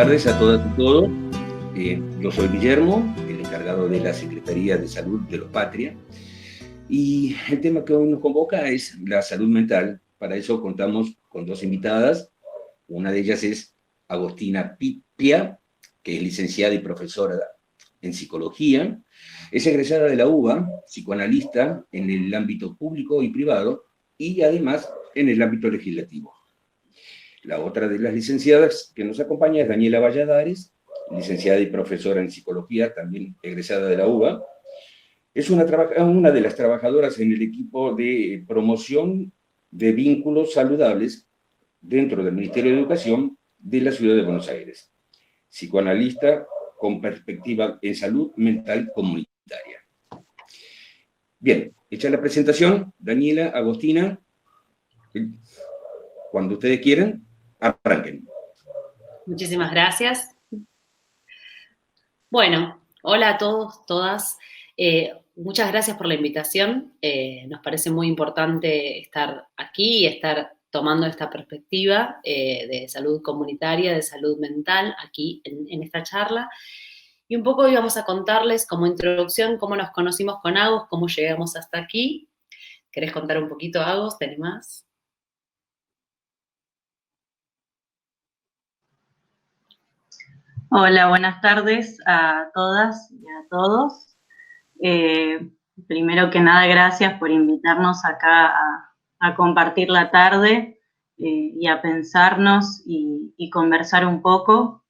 tardes a todas y todos. Yo soy Guillermo, el encargado de la Secretaría de Salud de los Patria, y el tema que hoy nos convoca es la salud mental. Para eso contamos con dos invitadas. Una de ellas es Agostina Pipia, que es licenciada y profesora en psicología. Es egresada de la UBA, psicoanalista en el ámbito público y privado, y además en el ámbito legislativo. La otra de las licenciadas que nos acompaña es Daniela Valladares, licenciada y profesora en psicología, también egresada de la UBA. Es una de las trabajadoras en el equipo de promoción de vínculos saludables dentro del Ministerio de Educación de la Ciudad de Buenos Aires. Psicoanalista con perspectiva en salud mental comunitaria. Bien, hecha la presentación, Daniela, Agostina, cuando ustedes quieran, arranquen. Muchísimas gracias. Bueno, hola a todos, todas. Muchas gracias por la invitación. Nos parece muy importante estar aquí y estar tomando esta perspectiva de salud comunitaria, de salud mental, aquí en esta charla. Y un poco hoy vamos a contarles como introducción cómo nos conocimos con Agos, cómo llegamos hasta aquí. ¿Querés contar un poquito, Agos? ¿Tenés más? Hola, buenas tardes a todas y a todos. Primero que nada, gracias por invitarnos acá a compartir la tarde y a pensarnos y conversar un poco,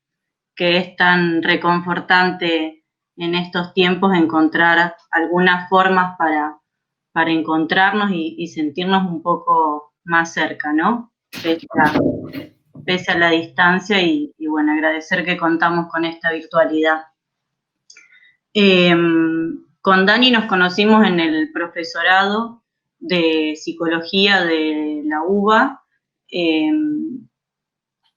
que es tan reconfortante en estos tiempos encontrar algunas formas para encontrarnos y sentirnos un poco más cerca, ¿no? Pese a la distancia y bueno, agradecer que contamos con esta virtualidad. Con Dani nos conocimos en el profesorado de psicología de la UBA.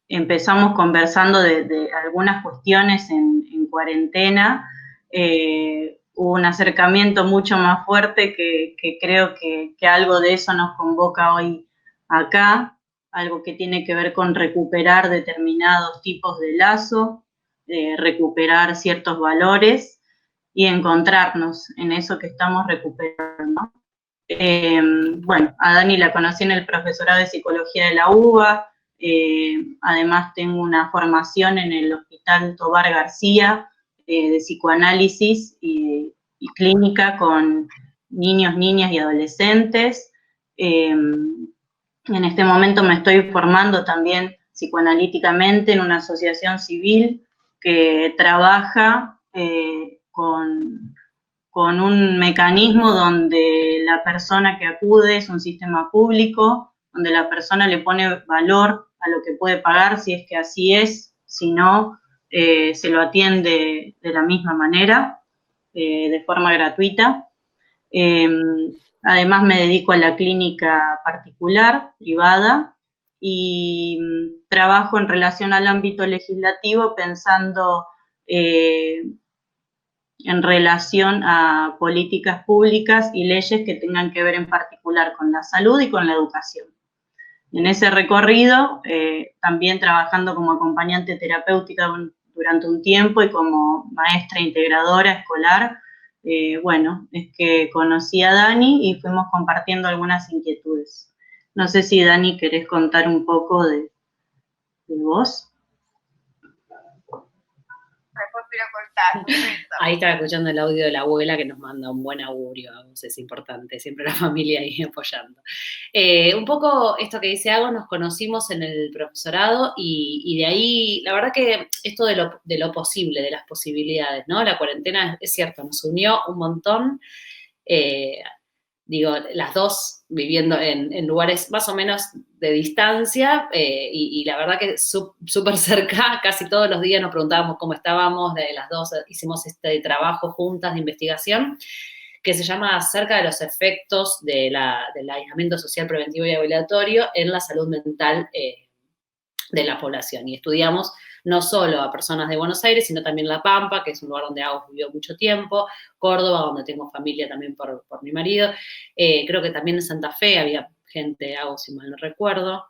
Empezamos conversando de algunas cuestiones en cuarentena. Hubo un acercamiento mucho más fuerte que creo que algo de eso nos convoca hoy acá, algo que tiene que ver con recuperar determinados tipos de lazo, recuperar ciertos valores y encontrarnos en eso que estamos recuperando. Bueno, a Dani la conocí en el profesorado de psicología de la UBA. Además tengo una formación en el Hospital Tobar García de psicoanálisis y clínica con niños, niñas y adolescentes. En este momento me estoy formando también psicoanalíticamente en una asociación civil que trabaja con un mecanismo donde la persona que acude es un sistema público, donde la persona le pone valor a lo que puede pagar, si es que así es, si no, se lo atiende de la misma manera, de forma gratuita. Además me dedico a la clínica particular, privada, y trabajo en relación al ámbito legislativo pensando en relación a políticas públicas y leyes que tengan que ver en particular con la salud y con la educación. En ese recorrido, también trabajando como acompañante terapéutica durante un tiempo y como maestra integradora escolar, bueno, es que conocí a Dani y fuimos compartiendo algunas inquietudes. No sé si, Dani, querés contar un poco de vos. Ahí estaba escuchando el audio de la abuela que nos manda un buen augurio. Es importante, siempre la familia ahí apoyando. Un poco esto que dice Agos, nos conocimos en el profesorado y de ahí, la verdad que esto de lo posible, de las posibilidades, ¿no? La cuarentena, es cierto, nos unió un montón. Digo, las dos viviendo en lugares más o menos de distancia y la verdad que súper cerca, casi todos los días nos preguntábamos cómo estábamos, de las dos hicimos este trabajo juntas de investigación que se llama Acerca de los efectos del aislamiento social preventivo y obligatorio en la salud mental de la población. Y estudiamos no solo a personas de Buenos Aires, sino también La Pampa, que es un lugar donde Agos vivió mucho tiempo, Córdoba, donde tengo familia también por mi marido. Creo que también en Santa Fe había gente de Agos, si mal no recuerdo.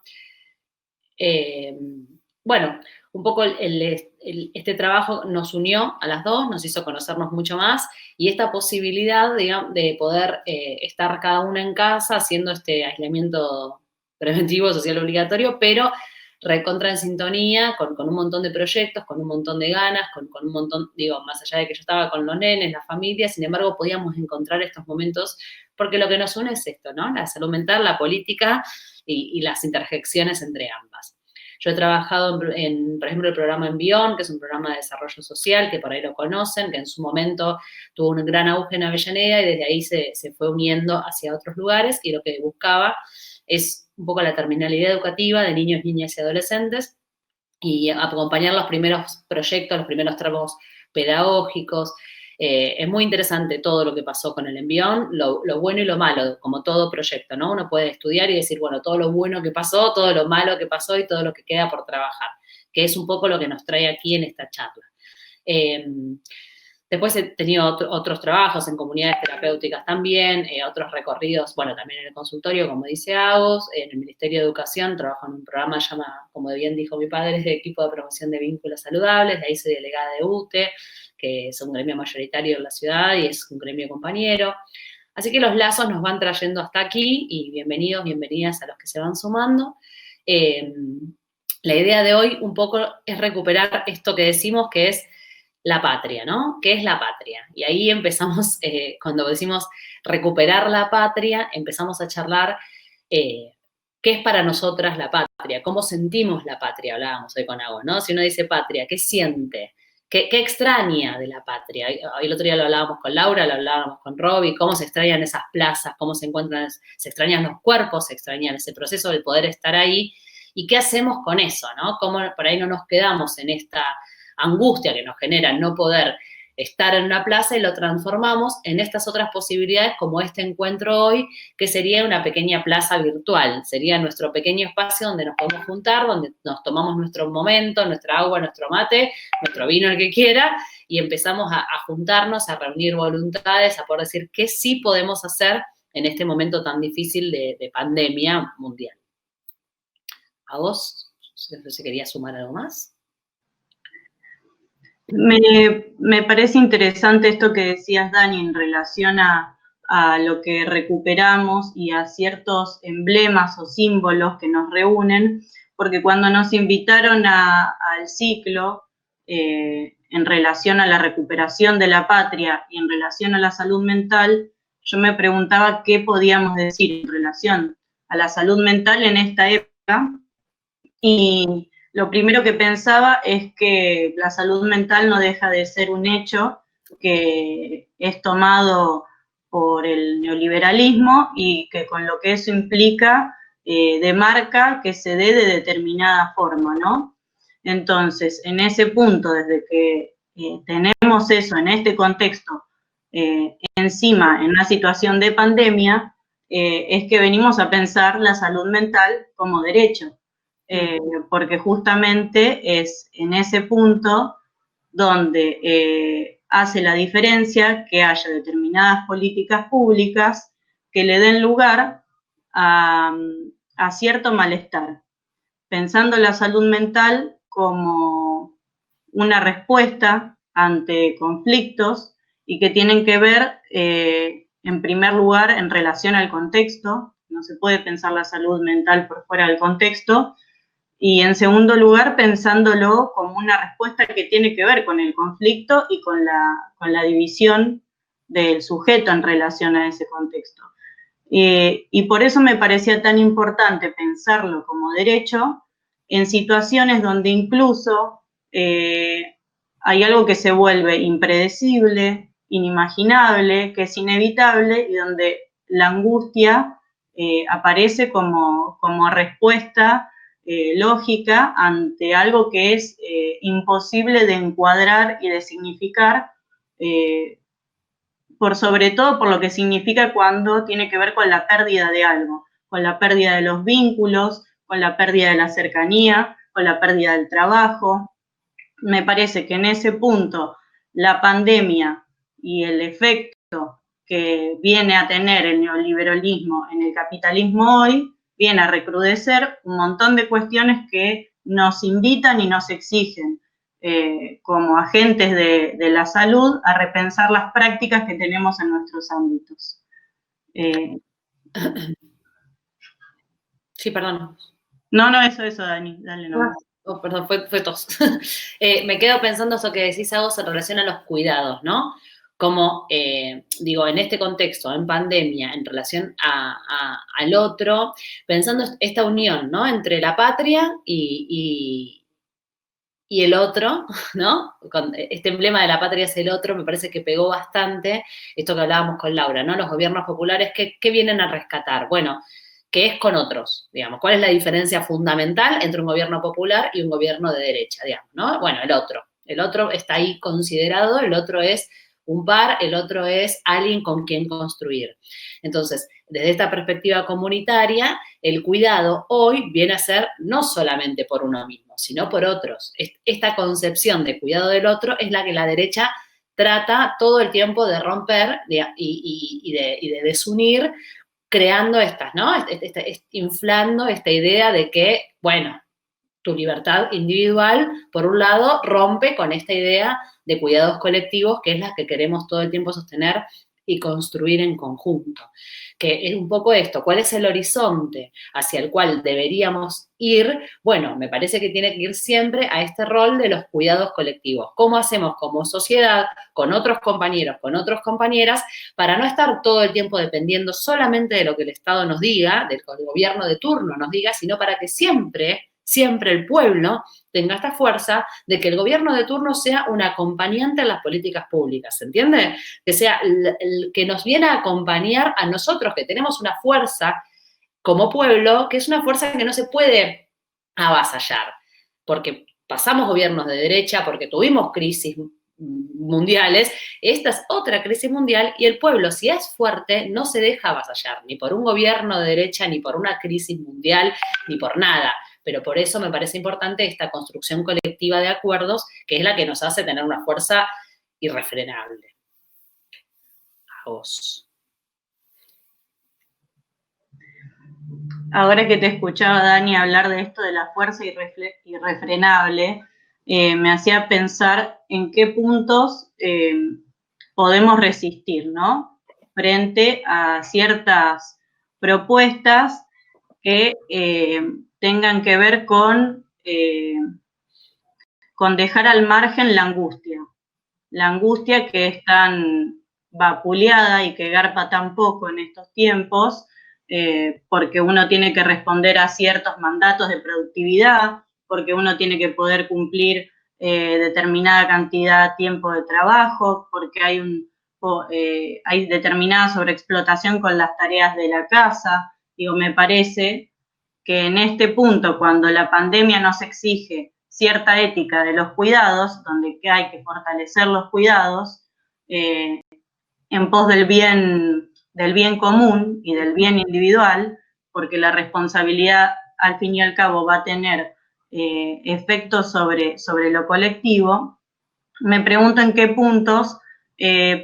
Bueno, un poco el este trabajo nos unió a las dos, nos hizo conocernos mucho más, y esta posibilidad, digamos, de poder estar cada una en casa haciendo este aislamiento preventivo, social obligatorio, pero recontra en sintonía, con un montón de proyectos, con un montón de ganas, con un montón, digo, más allá de que yo estaba con los nenes, la familia, sin embargo podíamos encontrar estos momentos, porque lo que nos une es esto, ¿no? La salud mental, la política y las interjecciones entre ambas. Yo he trabajado por ejemplo, el programa Envión, que es un programa de desarrollo social, que por ahí lo conocen, que en su momento tuvo un gran auge en Avellaneda y desde ahí se fue uniendo hacia otros lugares, y lo que buscaba es un poco la terminalidad educativa de niños, niñas y adolescentes, y acompañar los primeros proyectos, los primeros tramos pedagógicos. Es muy interesante todo lo que pasó con el Envión, lo bueno y lo malo, como todo proyecto, ¿no? Uno puede estudiar y decir, bueno, todo lo bueno que pasó, todo lo malo que pasó y todo lo que queda por trabajar, que es un poco lo que nos trae aquí en esta charla. Después he tenido otros trabajos en comunidades terapéuticas también, otros recorridos, bueno, también en el consultorio, como dice Agos, en el Ministerio de Educación trabajo en un programa que se llama, como bien dijo mi padre, de Equipo de Promoción de Vínculos Saludables, de ahí soy delegada de UTE, que es un gremio mayoritario en la ciudad y es un gremio compañero. Así que los lazos nos van trayendo hasta aquí, y bienvenidos, bienvenidas a los que se van sumando. La idea de hoy un poco es recuperar esto que decimos que es la patria, ¿no? ¿Qué es la patria? Y ahí empezamos, cuando decimos recuperar la patria, empezamos a charlar qué es para nosotras la patria, cómo sentimos la patria, hablábamos hoy con Agos, ¿no? Si uno dice patria, ¿qué siente? ¿Qué extraña de la patria? El otro día lo hablábamos con Laura, lo hablábamos con Robbie, cómo se extrañan esas plazas, cómo se encuentran, se extrañan los cuerpos, se extrañan ese proceso del poder estar ahí, y qué hacemos con eso, ¿no? Cómo por ahí no nos quedamos en esta angustia que nos genera no poder estar en una plaza y lo transformamos en estas otras posibilidades, como este encuentro hoy, que sería una pequeña plaza virtual, sería nuestro pequeño espacio donde nos podemos juntar, donde nos tomamos nuestro momento, nuestra agua, nuestro mate, nuestro vino, el que quiera, y empezamos a juntarnos, a reunir voluntades, a poder decir qué sí podemos hacer en este momento tan difícil de pandemia mundial. ¿A vos? No sé si querías sumar algo más. Me parece interesante esto que decías, Dani, en relación a lo que recuperamos y a ciertos emblemas o símbolos que nos reúnen, porque cuando nos invitaron al ciclo en relación a la recuperación de la patria y en relación a la salud mental, yo me preguntaba qué podíamos decir en relación a la salud mental en esta época, y lo primero que pensaba es que la salud mental no deja de ser un hecho que es tomado por el neoliberalismo y que con lo que eso implica demarca que se dé de determinada forma, ¿no? Entonces, en ese punto, desde que tenemos eso en este contexto, encima en una situación de pandemia, es que venimos a pensar la salud mental como derecho. Porque justamente es en ese punto donde hace la diferencia que haya determinadas políticas públicas que le den lugar a cierto malestar, pensando la salud mental como una respuesta ante conflictos y que tienen que ver, en primer lugar, en relación al contexto. No se puede pensar la salud mental por fuera del contexto. Y en segundo lugar, pensándolo como una respuesta que tiene que ver con el conflicto y con la división del sujeto en relación a ese contexto. Y por eso me parecía tan importante pensarlo como derecho en situaciones donde incluso hay algo que se vuelve impredecible, inimaginable, que es inevitable y donde la angustia aparece como respuesta lógica ante algo que es imposible de encuadrar y de significar, por sobre todo por lo que significa cuando tiene que ver con la pérdida de algo, con la pérdida de los vínculos, con la pérdida de la cercanía, con la pérdida del trabajo. Me parece que en ese punto la pandemia y el efecto que viene a tener el neoliberalismo en el capitalismo hoy viene a recrudecer un montón de cuestiones que nos invitan y nos exigen como agentes de la salud a repensar las prácticas que tenemos en nuestros ámbitos. Sí, perdón. No, eso, Dani, dale nomás. Oh, perdón, fue tos. Me quedo pensando eso que decís, Agos, en relación a los cuidados, ¿no? Como, digo, en este contexto, en pandemia, en relación al otro, pensando esta unión, ¿no? Entre la patria y el otro, ¿no? Con este emblema de la patria es el otro, me parece que pegó bastante esto que hablábamos con Laura, ¿no? Los gobiernos populares, ¿qué vienen a rescatar? Bueno, que es con otros, digamos. ¿Cuál es la diferencia fundamental entre un gobierno popular y un gobierno de derecha, digamos, ¿no? Bueno, el otro. El otro está ahí considerado, el otro es un par, el otro es alguien con quien construir. Entonces, desde esta perspectiva comunitaria, el cuidado hoy viene a ser no solamente por uno mismo, sino por otros. Esta concepción de cuidado del otro es la que la derecha trata todo el tiempo de romper y de desunir, creando estas, ¿no? Inflando esta idea de que, bueno, tu libertad individual, por un lado, rompe con esta idea de cuidados colectivos, que es la que queremos todo el tiempo sostener y construir en conjunto. Que es un poco esto, ¿cuál es el horizonte hacia el cual deberíamos ir? Bueno, me parece que tiene que ir siempre a este rol de los cuidados colectivos. ¿Cómo hacemos como sociedad, con otros compañeros, con otras compañeras, para no estar todo el tiempo dependiendo solamente de lo que el Estado nos diga, del gobierno de turno nos diga, sino para que siempre el pueblo tenga esta fuerza de que el gobierno de turno sea un acompañante en las políticas públicas, ¿se entiende? Que sea el que nos viene a acompañar a nosotros, que tenemos una fuerza como pueblo, que es una fuerza que no se puede avasallar, porque pasamos gobiernos de derecha, porque tuvimos crisis mundiales, esta es otra crisis mundial y el pueblo, si es fuerte, no se deja avasallar, ni por un gobierno de derecha, ni por una crisis mundial, ni por nada. Pero por eso me parece importante esta construcción colectiva de acuerdos, que es la que nos hace tener una fuerza irrefrenable. A vos. Ahora que te escuchaba, Dani, hablar de esto de la fuerza irrefrenable, me hacía pensar en qué puntos podemos resistir, ¿no? Frente a ciertas propuestas que tengan que ver con dejar al margen la angustia que es tan vapuleada y que garpa tan poco en estos tiempos, porque uno tiene que responder a ciertos mandatos de productividad, porque uno tiene que poder cumplir determinada cantidad de tiempo de trabajo, porque hay determinada sobreexplotación con las tareas de la casa. Digo, me parece que en este punto, cuando la pandemia nos exige cierta ética de los cuidados, donde hay que fortalecer los cuidados en pos del bien común y del bien individual, porque la responsabilidad al fin y al cabo va a tener efectos sobre lo colectivo. Me pregunto en qué puntos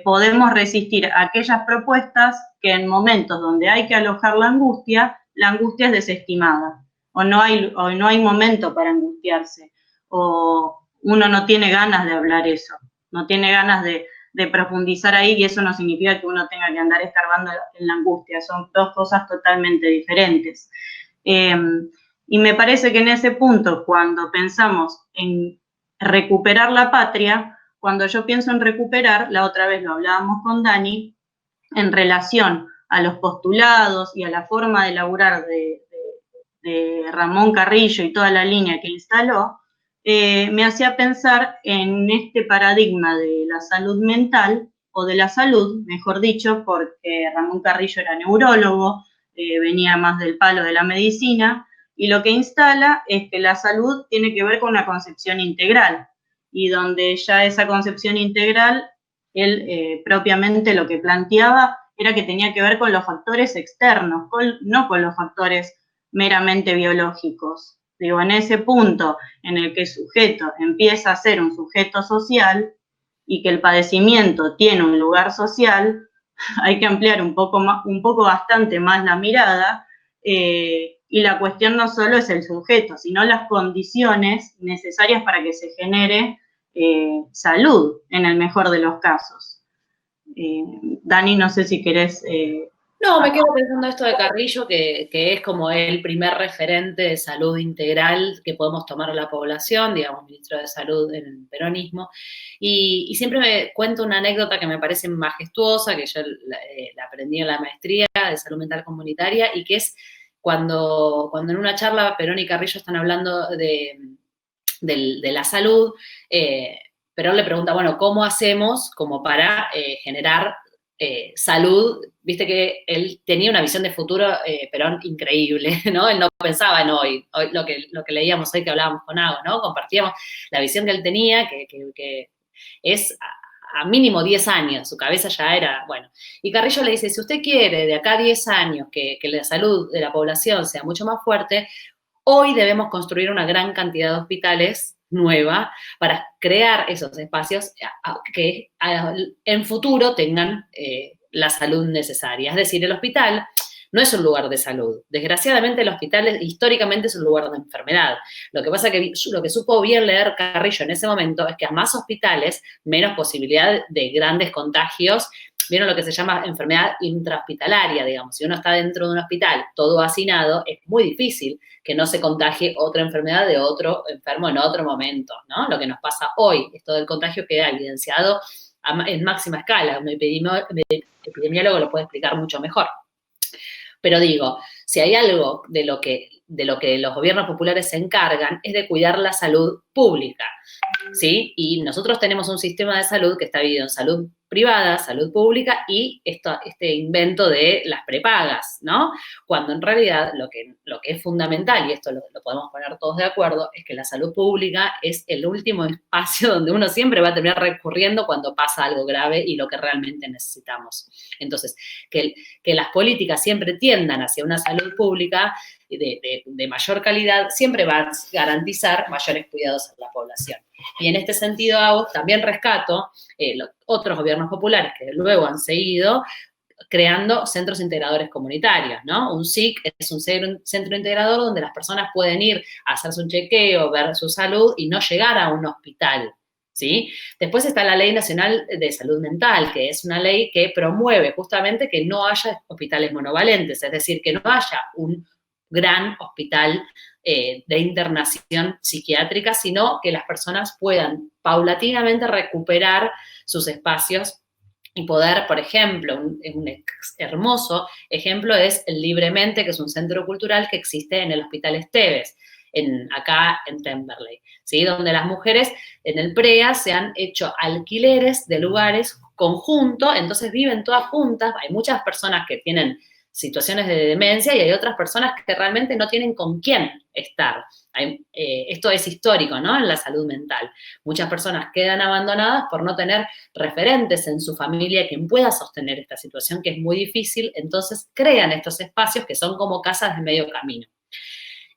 podemos resistir aquellas propuestas que en momentos donde hay que alojar la angustia es desestimada, o no hay momento para angustiarse, o uno no tiene ganas de hablar eso, no tiene ganas de profundizar ahí, y eso no significa que uno tenga que andar escarbando en la angustia, son dos cosas totalmente diferentes. Y me parece que en ese punto, cuando pensamos en recuperar la patria, cuando yo pienso en recuperar, la otra vez lo hablábamos con Dani, en relación a los postulados y a la forma de laburar de Ramón Carrillo y toda la línea que instaló, me hacía pensar en este paradigma de la salud mental, o de la salud, mejor dicho, porque Ramón Carrillo era neurólogo, venía más del palo de la medicina, y lo que instala es que la salud tiene que ver con una concepción integral, y donde ya esa concepción integral, él propiamente lo que planteaba era que tenía que ver con los factores externos, no con los factores meramente biológicos. Digo, en ese punto en el que el sujeto empieza a ser un sujeto social y que el padecimiento tiene un lugar social, hay que ampliar un poco bastante más la mirada, y la cuestión no solo es el sujeto, sino las condiciones necesarias para que se genere salud, en el mejor de los casos. Dani, no sé si querés... No, me quedo pensando esto de Carrillo, que es como el primer referente de salud integral que podemos tomar a la población, digamos, ministro de Salud en el peronismo. Y siempre me cuento una anécdota que me parece majestuosa, que yo la aprendí en la maestría de salud mental comunitaria, y que es cuando en una charla Perón y Carrillo están hablando de la salud, Perón le pregunta, bueno, ¿cómo hacemos como para generar salud? Viste que él tenía una visión de futuro, Perón, increíble, ¿no? Él no pensaba en hoy lo que leíamos hoy que hablábamos con Agos, ¿no? Compartíamos la visión que él tenía, que es a mínimo 10 años, su cabeza ya era, bueno. Y Carrillo le dice, si usted quiere de acá a 10 años que la salud de la población sea mucho más fuerte, hoy debemos construir una gran cantidad de hospitales nueva para crear esos espacios que en futuro tengan la salud necesaria. Es decir, el hospital no es un lugar de salud. Desgraciadamente el hospital históricamente es un lugar de enfermedad. Lo que pasa que lo que supo bien leer Carrillo en ese momento es que a más hospitales, menos posibilidad de grandes contagios. ¿Vieron lo que se llama enfermedad intrahospitalaria, digamos? Si uno está dentro de un hospital todo hacinado, es muy difícil que no se contagie otra enfermedad de otro enfermo en otro momento, ¿no? Lo que nos pasa hoy, esto del contagio queda evidenciado en máxima escala. Un epidemiólogo lo puede explicar mucho mejor. Pero digo, si hay algo de lo que los gobiernos populares se encargan es de cuidar la salud pública, ¿sí? Y nosotros tenemos un sistema de salud que está dividido en salud privada, salud pública y este invento de las prepagas, ¿no? Cuando en realidad lo que es fundamental, y esto lo podemos poner todos de acuerdo, es que la salud pública es el último espacio donde uno siempre va a terminar recurriendo cuando pasa algo grave y lo que realmente necesitamos. Entonces, que las políticas siempre tiendan hacia una salud pública de mayor calidad, siempre va a garantizar mayores cuidados a la población. Y en este sentido, también rescato otros gobiernos populares que luego han seguido creando centros integradores comunitarios, ¿no? Un SIC es un centro integrador donde las personas pueden ir a hacerse un chequeo, ver su salud y no llegar a un hospital, ¿sí? Después está la Ley Nacional de Salud Mental, que es una ley que promueve justamente que no haya hospitales monovalentes, es decir, que no haya un gran hospital de internación psiquiátrica, sino que las personas puedan paulatinamente recuperar sus espacios y poder, por ejemplo, un hermoso ejemplo es el Libremente, que es un centro cultural que existe en el Hospital Esteves, acá en Temperley, ¿sí? Donde las mujeres en el PREA se han hecho alquileres de lugares conjuntos, entonces viven todas juntas, hay muchas personas que tienen situaciones de demencia y hay otras personas que realmente no tienen con quién estar. Esto es histórico, ¿no? En la salud mental. Muchas personas quedan abandonadas por no tener referentes en su familia quien pueda sostener esta situación, que es muy difícil, entonces crean estos espacios que son como casas de medio camino.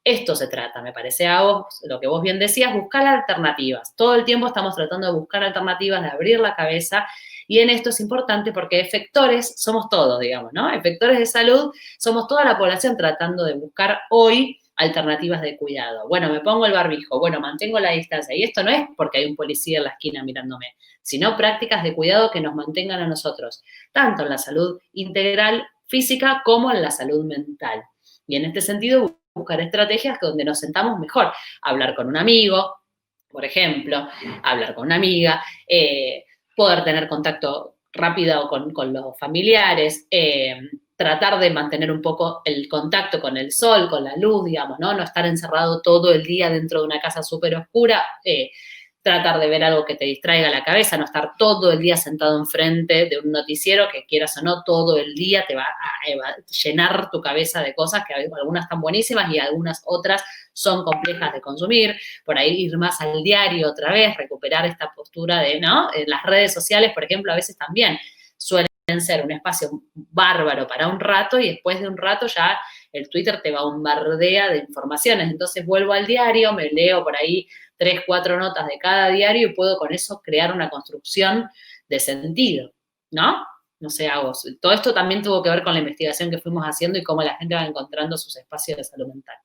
Esto se trata, me parece, a vos, lo que vos bien decías, buscar alternativas. Todo el tiempo estamos tratando de buscar alternativas, de abrir la cabeza. Y en esto es importante porque efectores somos todos, digamos, ¿no? Efectores de salud somos toda la población tratando de buscar hoy alternativas de cuidado. Bueno, me pongo el barbijo, bueno, mantengo la distancia. Y esto no es porque hay un policía en la esquina mirándome, sino prácticas de cuidado que nos mantengan a nosotros, tanto en la salud integral física como en la salud mental. Y en este sentido, buscar estrategias donde nos sentamos mejor. Hablar con un amigo, por ejemplo, hablar con una amiga, poder tener contacto rápido con los familiares, tratar de mantener un poco el contacto con el sol, con la luz, digamos, ¿no? No estar encerrado todo el día dentro de una casa súper oscura, tratar de ver algo que te distraiga la cabeza, no estar todo el día sentado enfrente de un noticiero que quieras o no, todo el día te va a llenar tu cabeza de cosas que algunas están buenísimas y algunas otras son complejas de consumir. Por ahí ir más al diario otra vez, recuperar esta postura de, ¿no? Las redes sociales, por ejemplo, a veces también suelen ser un espacio bárbaro para un rato y después de un rato ya el Twitter te bombardea de informaciones. Entonces vuelvo al diario, me leo por ahí 3, 4 notas de cada diario y puedo con eso crear una construcción de sentido, ¿no? No sé, a vos. Todo esto también tuvo que ver con la investigación que fuimos haciendo y cómo la gente va encontrando sus espacios de salud mental.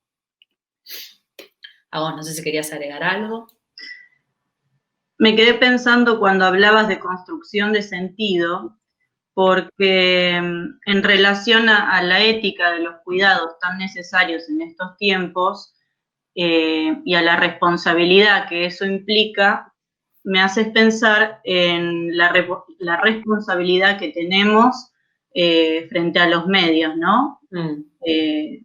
A vos, no sé si querías agregar algo. me quedé pensando cuando hablabas de construcción de sentido, porque en relación a la ética de los cuidados tan necesarios en estos tiempos y a la responsabilidad que eso implica, me haces pensar en la responsabilidad que tenemos frente a los medios, ¿no?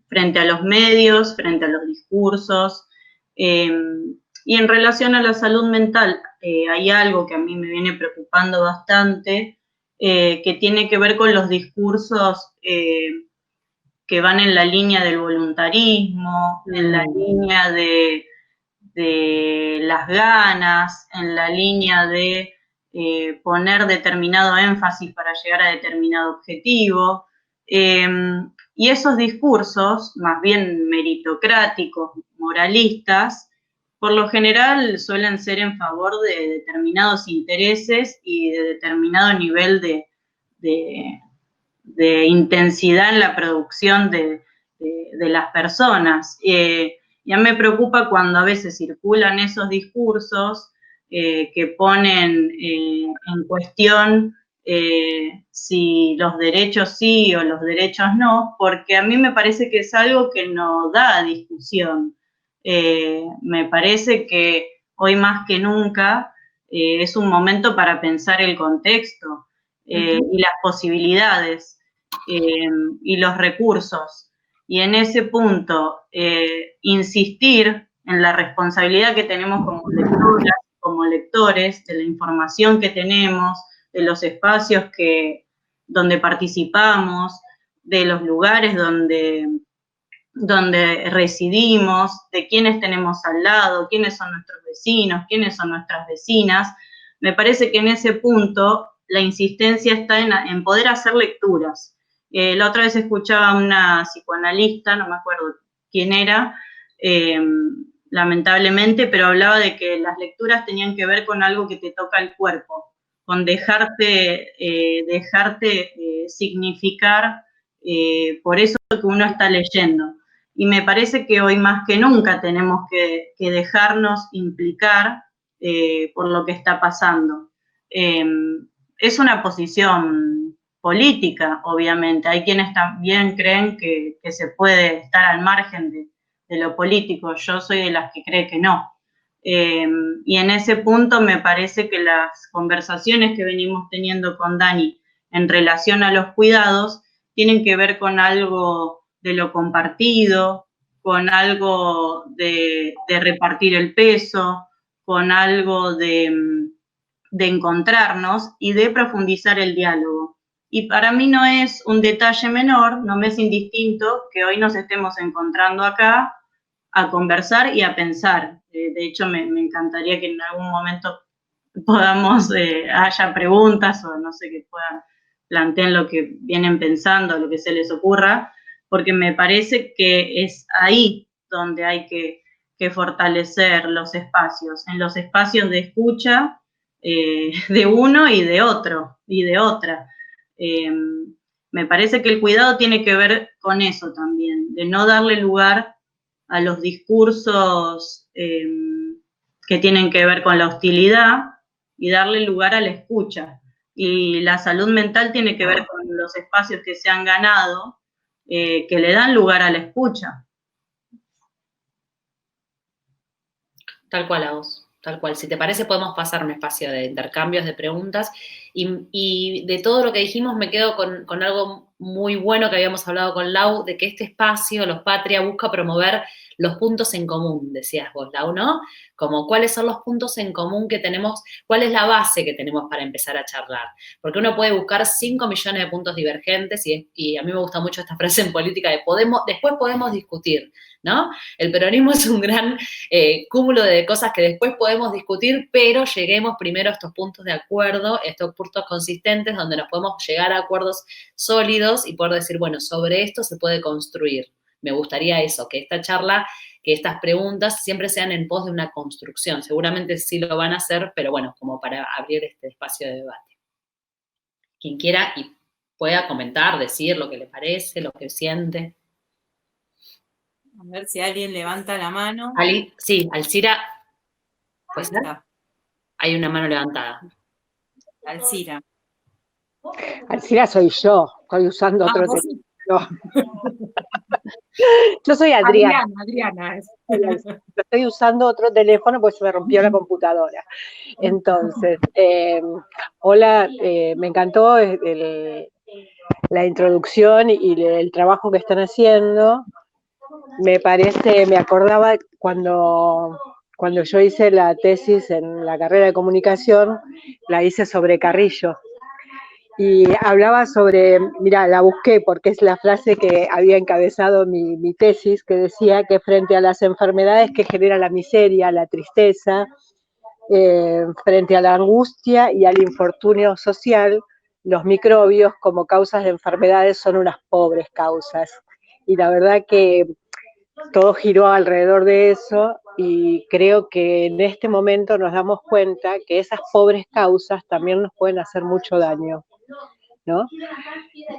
Frente a los medios, frente a los discursos. Y en relación a la salud mental, hay algo que a mí me viene preocupando bastante, que tiene que ver con los discursos que van en la línea del voluntarismo, en la línea de las ganas, en la línea de poner determinado énfasis para llegar a determinado objetivo. Y esos discursos, más bien meritocráticos, moralistas, por lo general suelen ser en favor de determinados intereses y de determinado nivel de intensidad en la producción de las personas. Y a mí me preocupa cuando a veces circulan esos discursos que ponen en cuestión si los derechos sí o los derechos no, porque a mí me parece que es algo que no da discusión. Me parece que hoy más que nunca es un momento para pensar el contexto y las posibilidades y los recursos. Y en ese punto, insistir en la responsabilidad que tenemos como lectoras, como lectores, de la información que tenemos, de los espacios donde participamos, de los lugares donde residimos, de quiénes tenemos al lado, quiénes son nuestros vecinos, quiénes son nuestras vecinas. Me parece que en ese punto la insistencia está en poder hacer lecturas. La otra vez escuchaba a una psicoanalista, no me acuerdo quién era, lamentablemente, pero hablaba de que las lecturas tenían que ver con algo que te toca el cuerpo, con dejarte significar por eso que uno está leyendo. Y me parece que hoy más que nunca tenemos que dejarnos implicar por lo que está pasando. Es una posición política, obviamente. Hay quienes también creen que se puede estar al margen de lo político. Yo soy de las que cree que no. Y en ese punto me parece que las conversaciones que venimos teniendo con Dani en relación a los cuidados tienen que ver con algo de lo compartido, con algo de repartir el peso, con algo de encontrarnos y de profundizar el diálogo. Y para mí no es un detalle menor, no me es indistinto que hoy nos estemos encontrando acá a conversar y a pensar. De hecho, me encantaría que en algún momento podamos, haya preguntas o no sé, que puedan planteen lo que vienen pensando, lo que se les ocurra, porque me parece que es ahí donde hay que fortalecer los espacios, en los espacios de escucha de uno y de otro, y de otra. Me parece que el cuidado tiene que ver con eso también, de no darle lugar a los discursos que tienen que ver con la hostilidad y darle lugar a la escucha. Y la salud mental tiene que ver con los espacios que se han ganado, que le dan lugar a la escucha. Tal cual a vos, tal cual. Si te parece, podemos pasar un espacio de intercambios, de preguntas. Y de todo lo que dijimos, me quedo con algo muy bueno que habíamos hablado con Lau, de que este espacio, Los Patria, busca promover los puntos en común, decías vos, Lau, ¿no? Como cuáles son los puntos en común que tenemos, cuál es la base que tenemos para empezar a charlar. Porque uno puede buscar 5 millones de puntos divergentes y a mí me gusta mucho esta frase en política de después podemos discutir, ¿no? El peronismo es un gran cúmulo de cosas que después podemos discutir, pero lleguemos primero a estos puntos de acuerdo, estos puntos consistentes donde nos podemos llegar a acuerdos sólidos y poder decir, bueno, sobre esto se puede construir. Me gustaría eso, que esta charla, que estas preguntas siempre sean en pos de una construcción. Seguramente sí lo van a hacer, pero bueno, como para abrir este espacio de debate. Quien quiera y pueda comentar, decir lo que le parece, lo que siente. A ver si alguien levanta la mano. Sí, Alcira. ¿Puede ser? Hay una mano levantada. Alcira. Alcira soy yo, estoy usando otro vos teléfono. Yo soy Adriana. Adriana. Estoy usando otro teléfono porque se me rompió la computadora. Entonces, hola, me encantó la introducción y el trabajo que están haciendo. Me acordaba cuando yo hice la tesis en la carrera de comunicación, la hice sobre Carrillo. Y hablaba sobre, mira, la busqué porque es la frase que había encabezado mi tesis, que decía que frente a las enfermedades que generan la miseria, la tristeza, frente a la angustia y al infortunio social, los microbios como causas de enfermedades son unas pobres causas. Y la verdad que todo giró alrededor de eso y creo que en este momento nos damos cuenta que esas pobres causas también nos pueden hacer mucho daño, ¿no?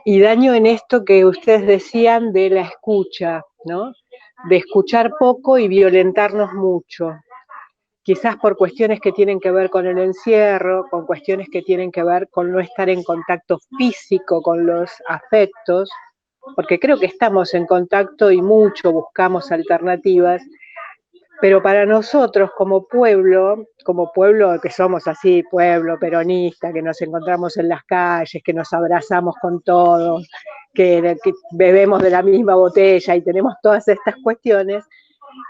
Y daño en esto que ustedes decían de la escucha, ¿no? De escuchar poco y violentarnos mucho. Quizás por cuestiones que tienen que ver con el encierro, con cuestiones que tienen que ver con no estar en contacto físico con los afectos, porque creo que estamos en contacto y mucho buscamos alternativas, pero para nosotros como pueblo que somos así, pueblo peronista, que nos encontramos en las calles, que nos abrazamos con todos, que bebemos de la misma botella y tenemos todas estas cuestiones,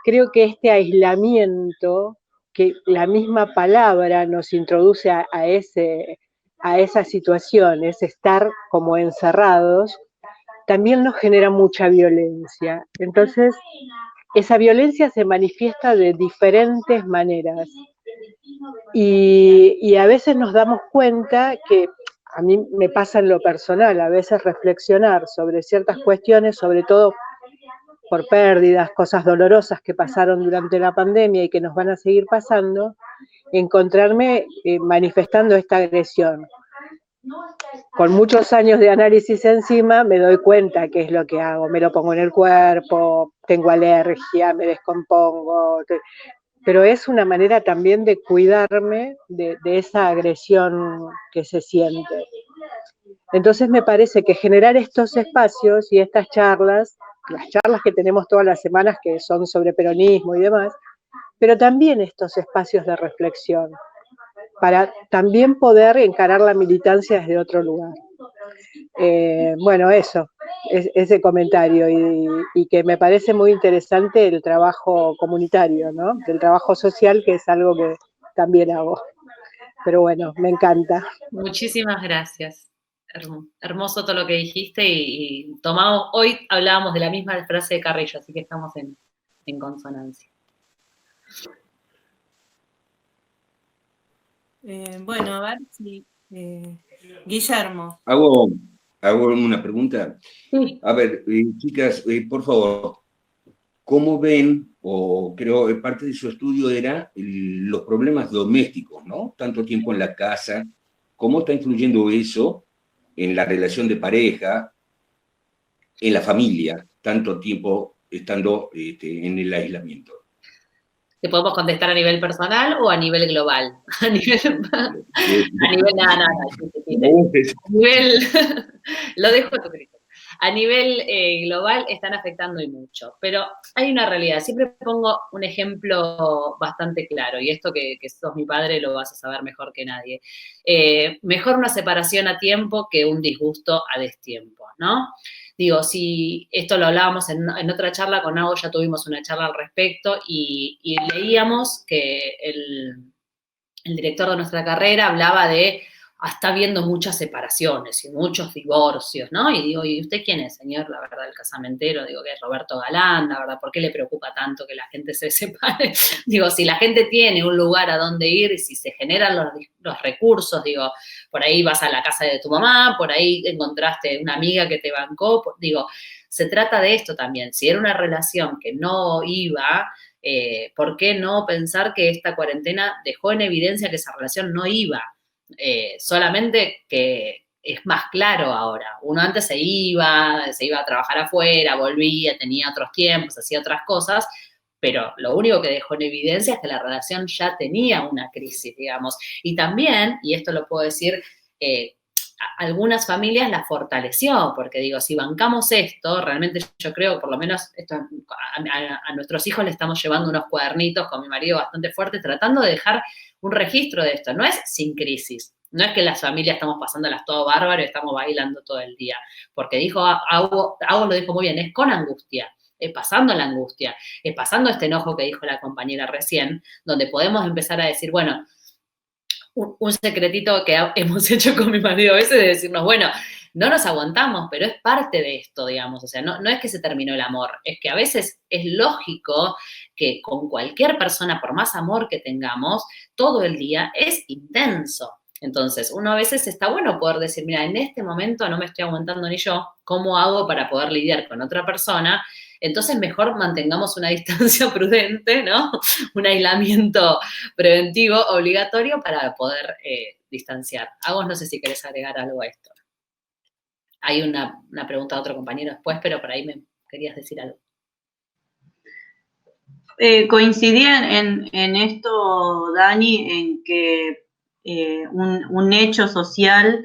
creo que este aislamiento, que la misma palabra nos introduce a esa situación, es estar como encerrados, también nos genera mucha violencia. Entonces, esa violencia se manifiesta de diferentes maneras. Y a veces nos damos cuenta que, a mí me pasa en lo personal, a veces reflexionar sobre ciertas cuestiones, sobre todo por pérdidas, cosas dolorosas que pasaron durante la pandemia y que nos van a seguir pasando, encontrarme manifestando esta agresión. Con muchos años de análisis encima me doy cuenta qué es lo que hago, me lo pongo en el cuerpo, tengo alergia, me descompongo, pero es una manera también de cuidarme de esa agresión que se siente. Entonces me parece que generar estos espacios y estas charlas, las charlas que tenemos todas las semanas que son sobre peronismo y demás, pero también estos espacios de reflexión, para también poder encarar la militancia desde otro lugar. Bueno, eso, ese comentario, y que me parece muy interesante el trabajo comunitario, ¿no? El trabajo social, que es algo que también hago. Pero bueno, me encanta. Muchísimas gracias. Hermoso todo lo que dijiste y tomamos, hoy hablábamos de la misma frase de Carrillo, así que estamos en consonancia. Bueno, a ver si... Guillermo. Hago una pregunta. Sí. A ver, chicas, por favor, ¿cómo ven, o creo que parte de su estudio era los problemas domésticos, ¿no? Tanto tiempo en la casa, ¿cómo está influyendo eso en la relación de pareja, en la familia, tanto tiempo estando en el aislamiento? ¿Te podemos contestar a nivel personal o a nivel global? A nivel nada. Lo dejo a tu criterio. A nivel global están afectando y mucho, pero hay una realidad. Siempre pongo un ejemplo bastante claro, y esto que sos mi padre lo vas a saber mejor que nadie. Mejor una separación a tiempo que un disgusto a destiempo, ¿no? Digo, si esto lo hablábamos en otra charla con Nago, ya tuvimos una charla al respecto y leíamos que el director de nuestra carrera hablaba de, está habiendo muchas separaciones y muchos divorcios, ¿no? Y digo, ¿y usted quién es, señor? La verdad, el casamentero, digo, que es Roberto Galán, la verdad, ¿por qué le preocupa tanto que la gente se separe? Digo, si la gente tiene un lugar a donde ir y si se generan los recursos, digo, por ahí vas a la casa de tu mamá, por ahí encontraste una amiga que te bancó, digo, se trata de esto también. Si era una relación que no iba, ¿por qué no pensar que esta cuarentena dejó en evidencia que esa relación no iba? Solamente que es más claro ahora. Uno antes se iba a trabajar afuera, volvía, tenía otros tiempos, hacía otras cosas, pero lo único que dejó en evidencia es que la relación ya tenía una crisis, digamos. Y también, y esto lo puedo decir, algunas familias la fortaleció, porque digo, si bancamos esto, realmente yo creo, por lo menos esto, a nuestros hijos le estamos llevando unos cuadernitos con mi marido bastante fuertes, tratando de dejar un registro de esto. No es sin crisis, no es que las familias estamos pasándolas todo bárbaro y estamos bailando todo el día, porque Ago lo dijo muy bien, es con angustia. Pasando la angustia, pasando este enojo que dijo la compañera recién, donde podemos empezar a decir, bueno, un secretito que hemos hecho con mi marido a veces de decirnos, bueno, no nos aguantamos, pero es parte de esto, digamos, o sea, no es que se terminó el amor, es que a veces es lógico que con cualquier persona, por más amor que tengamos, todo el día es intenso. Entonces, uno a veces está bueno poder decir, mira, en este momento no me estoy aguantando ni yo, ¿cómo hago para poder lidiar con otra persona? Entonces, mejor mantengamos una distancia prudente, ¿no? Un aislamiento preventivo obligatorio para poder distanciar. Agos, no sé si querés agregar algo a esto. Hay una pregunta de otro compañero después, pero por ahí me querías decir algo. Coincidía en esto, Dani, en que un hecho social,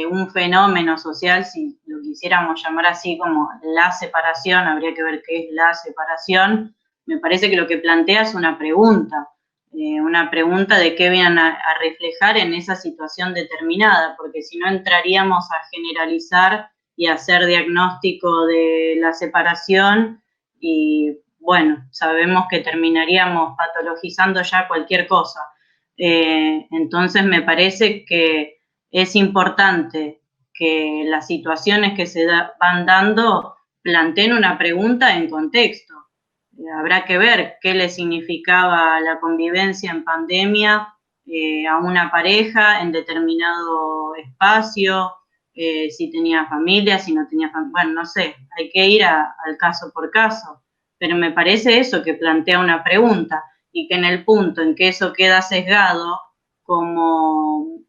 un fenómeno social, si lo quisiéramos llamar así como la separación, habría que ver qué es la separación. Me parece que lo que plantea es una pregunta de qué vienen a reflejar en esa situación determinada, porque si no entraríamos a generalizar y a hacer diagnóstico de la separación y bueno, sabemos que terminaríamos patologizando ya cualquier cosa. Entonces me parece que es importante que las situaciones que se van dando planteen una pregunta en contexto. Habrá que ver qué le significaba la convivencia en pandemia a una pareja en determinado espacio, si tenía familia, si no tenía familia, bueno, no sé, hay que ir al caso por caso. Pero me parece eso, que plantea una pregunta y que en el punto en que eso queda sesgado como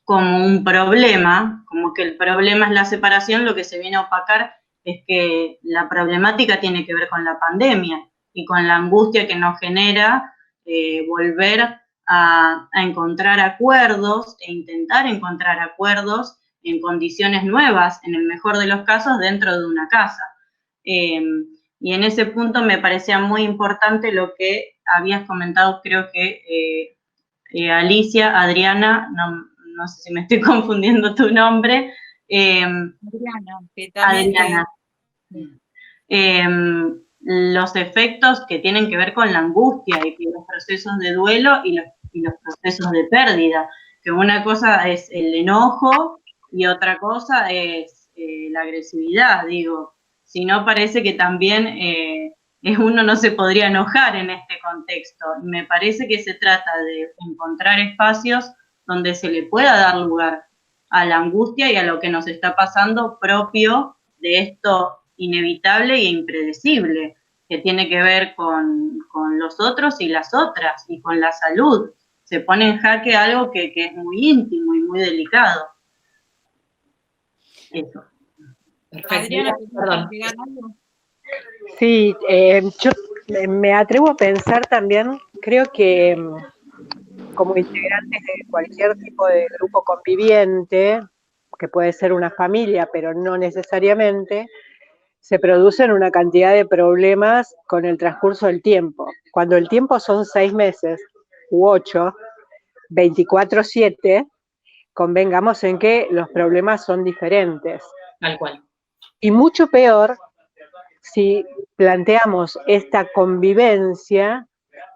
un problema, como que el problema es la separación, lo que se viene a opacar es que la problemática tiene que ver con la pandemia y con la angustia que nos genera volver a encontrar acuerdos e intentar encontrar acuerdos en condiciones nuevas, en el mejor de los casos, dentro de una casa. Y en ese punto me parecía muy importante lo que habías comentado, creo que Alicia, Adriana, no sé si me estoy confundiendo tu nombre. Adriana, que también Adriana. Los efectos que tienen que ver con la angustia y los procesos de duelo y los procesos de pérdida, que una cosa es el enojo y otra cosa es la agresividad, digo. Si no, parece que también uno no se podría enojar en este contexto. Me parece que se trata de encontrar espacios donde se le pueda dar lugar a la angustia y a lo que nos está pasando propio de esto inevitable e impredecible, que tiene que ver con los otros y las otras, y con la salud. Se pone en jaque algo que es muy íntimo y muy delicado. Eso. Adriana, Perdón. Sí, yo me atrevo a pensar también, creo que como integrantes de cualquier tipo de grupo conviviente, que puede ser una familia, pero no necesariamente, se producen una cantidad de problemas con el transcurso del tiempo. Cuando el tiempo son 6 meses u 8, 24/7, convengamos en que los problemas son diferentes. Tal cual. Y mucho peor si planteamos esta convivencia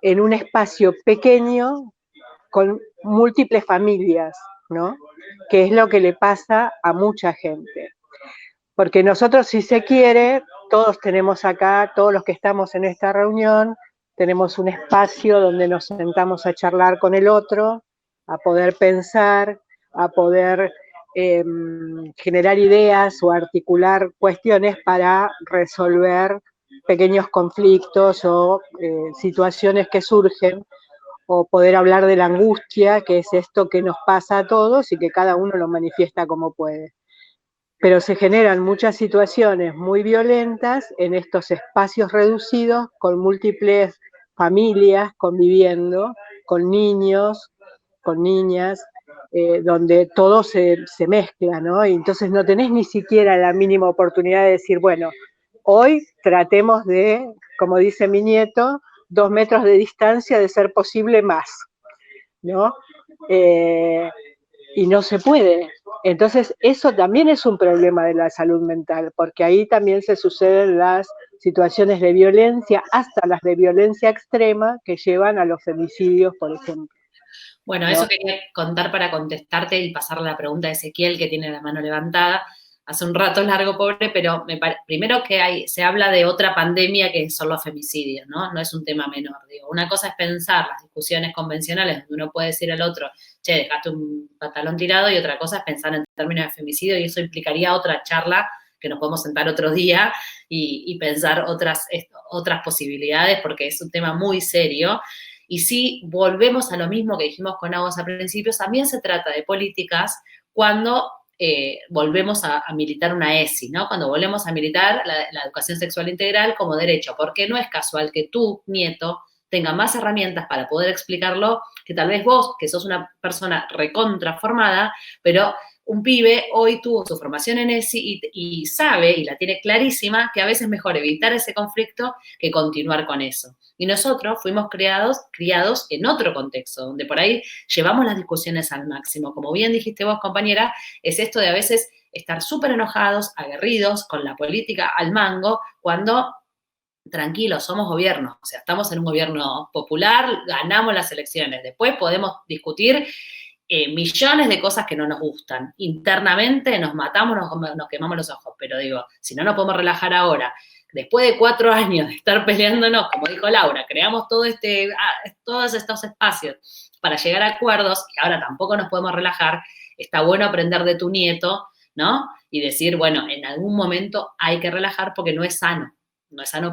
en un espacio pequeño con múltiples familias, ¿no? Que es lo que le pasa a mucha gente. Porque nosotros, si se quiere, todos tenemos acá, todos los que estamos en esta reunión, tenemos un espacio donde nos sentamos a charlar con el otro, a poder pensar, a poder generar ideas o articular cuestiones para resolver pequeños conflictos o situaciones que surgen, o poder hablar de la angustia, que es esto que nos pasa a todos y que cada uno lo manifiesta como puede. pero se generan muchas situaciones muy violentas en estos espacios reducidos con múltiples familias conviviendo, con niños, con niñas, donde todo se mezcla, ¿no? Y entonces no tenés ni siquiera la mínima oportunidad de decir, bueno, hoy tratemos de, como dice mi nieto, 2 metros de distancia, de ser posible más, ¿no? Y no se puede. Entonces, eso también es un problema de la salud mental, porque ahí también se suceden las situaciones de violencia, hasta las de violencia extrema, que llevan a los femicidios, por ejemplo. Bueno, ¿no? eso quería contar para contestarte y pasarle la pregunta a Ezequiel, que tiene la mano levantada. Hace un rato largo, pobre, pero primero que se habla de otra pandemia que son los femicidios, ¿no? No es un tema menor, digo. Una cosa es pensar las discusiones convencionales donde uno puede decir al otro, che, dejaste un pantalón tirado, y otra cosa es pensar en términos de femicidio, y eso implicaría otra charla que nos podemos sentar otro día y pensar otras posibilidades, porque es un tema muy serio. Y si volvemos a lo mismo que dijimos con Aguas al principio, también se trata de políticas cuando volvemos a militar una ESI, ¿no? Cuando volvemos a militar la educación sexual integral como derecho, porque no es casual que tu nieto tenga más herramientas para poder explicarlo que tal vez vos, que sos una persona recontraformada, pero un pibe hoy tuvo su formación en ESI y sabe, y la tiene clarísima, que a veces es mejor evitar ese conflicto que continuar con eso. Y nosotros fuimos criados en otro contexto, donde por ahí llevamos las discusiones al máximo. Como bien dijiste vos, compañera, es esto de a veces estar súper enojados, aguerridos, con la política al mango, cuando, tranquilos, somos gobierno, o sea, estamos en un gobierno popular, ganamos las elecciones, después podemos discutir millones de cosas que no nos gustan. Internamente nos matamos, nos quemamos los ojos, pero digo, si no nos podemos relajar ahora, después de 4 años de estar peleándonos, como dijo Laura, creamos todos estos espacios para llegar a acuerdos y ahora tampoco nos podemos relajar, está bueno aprender de tu nieto, ¿no? Y decir, bueno, en algún momento hay que relajar porque no es sano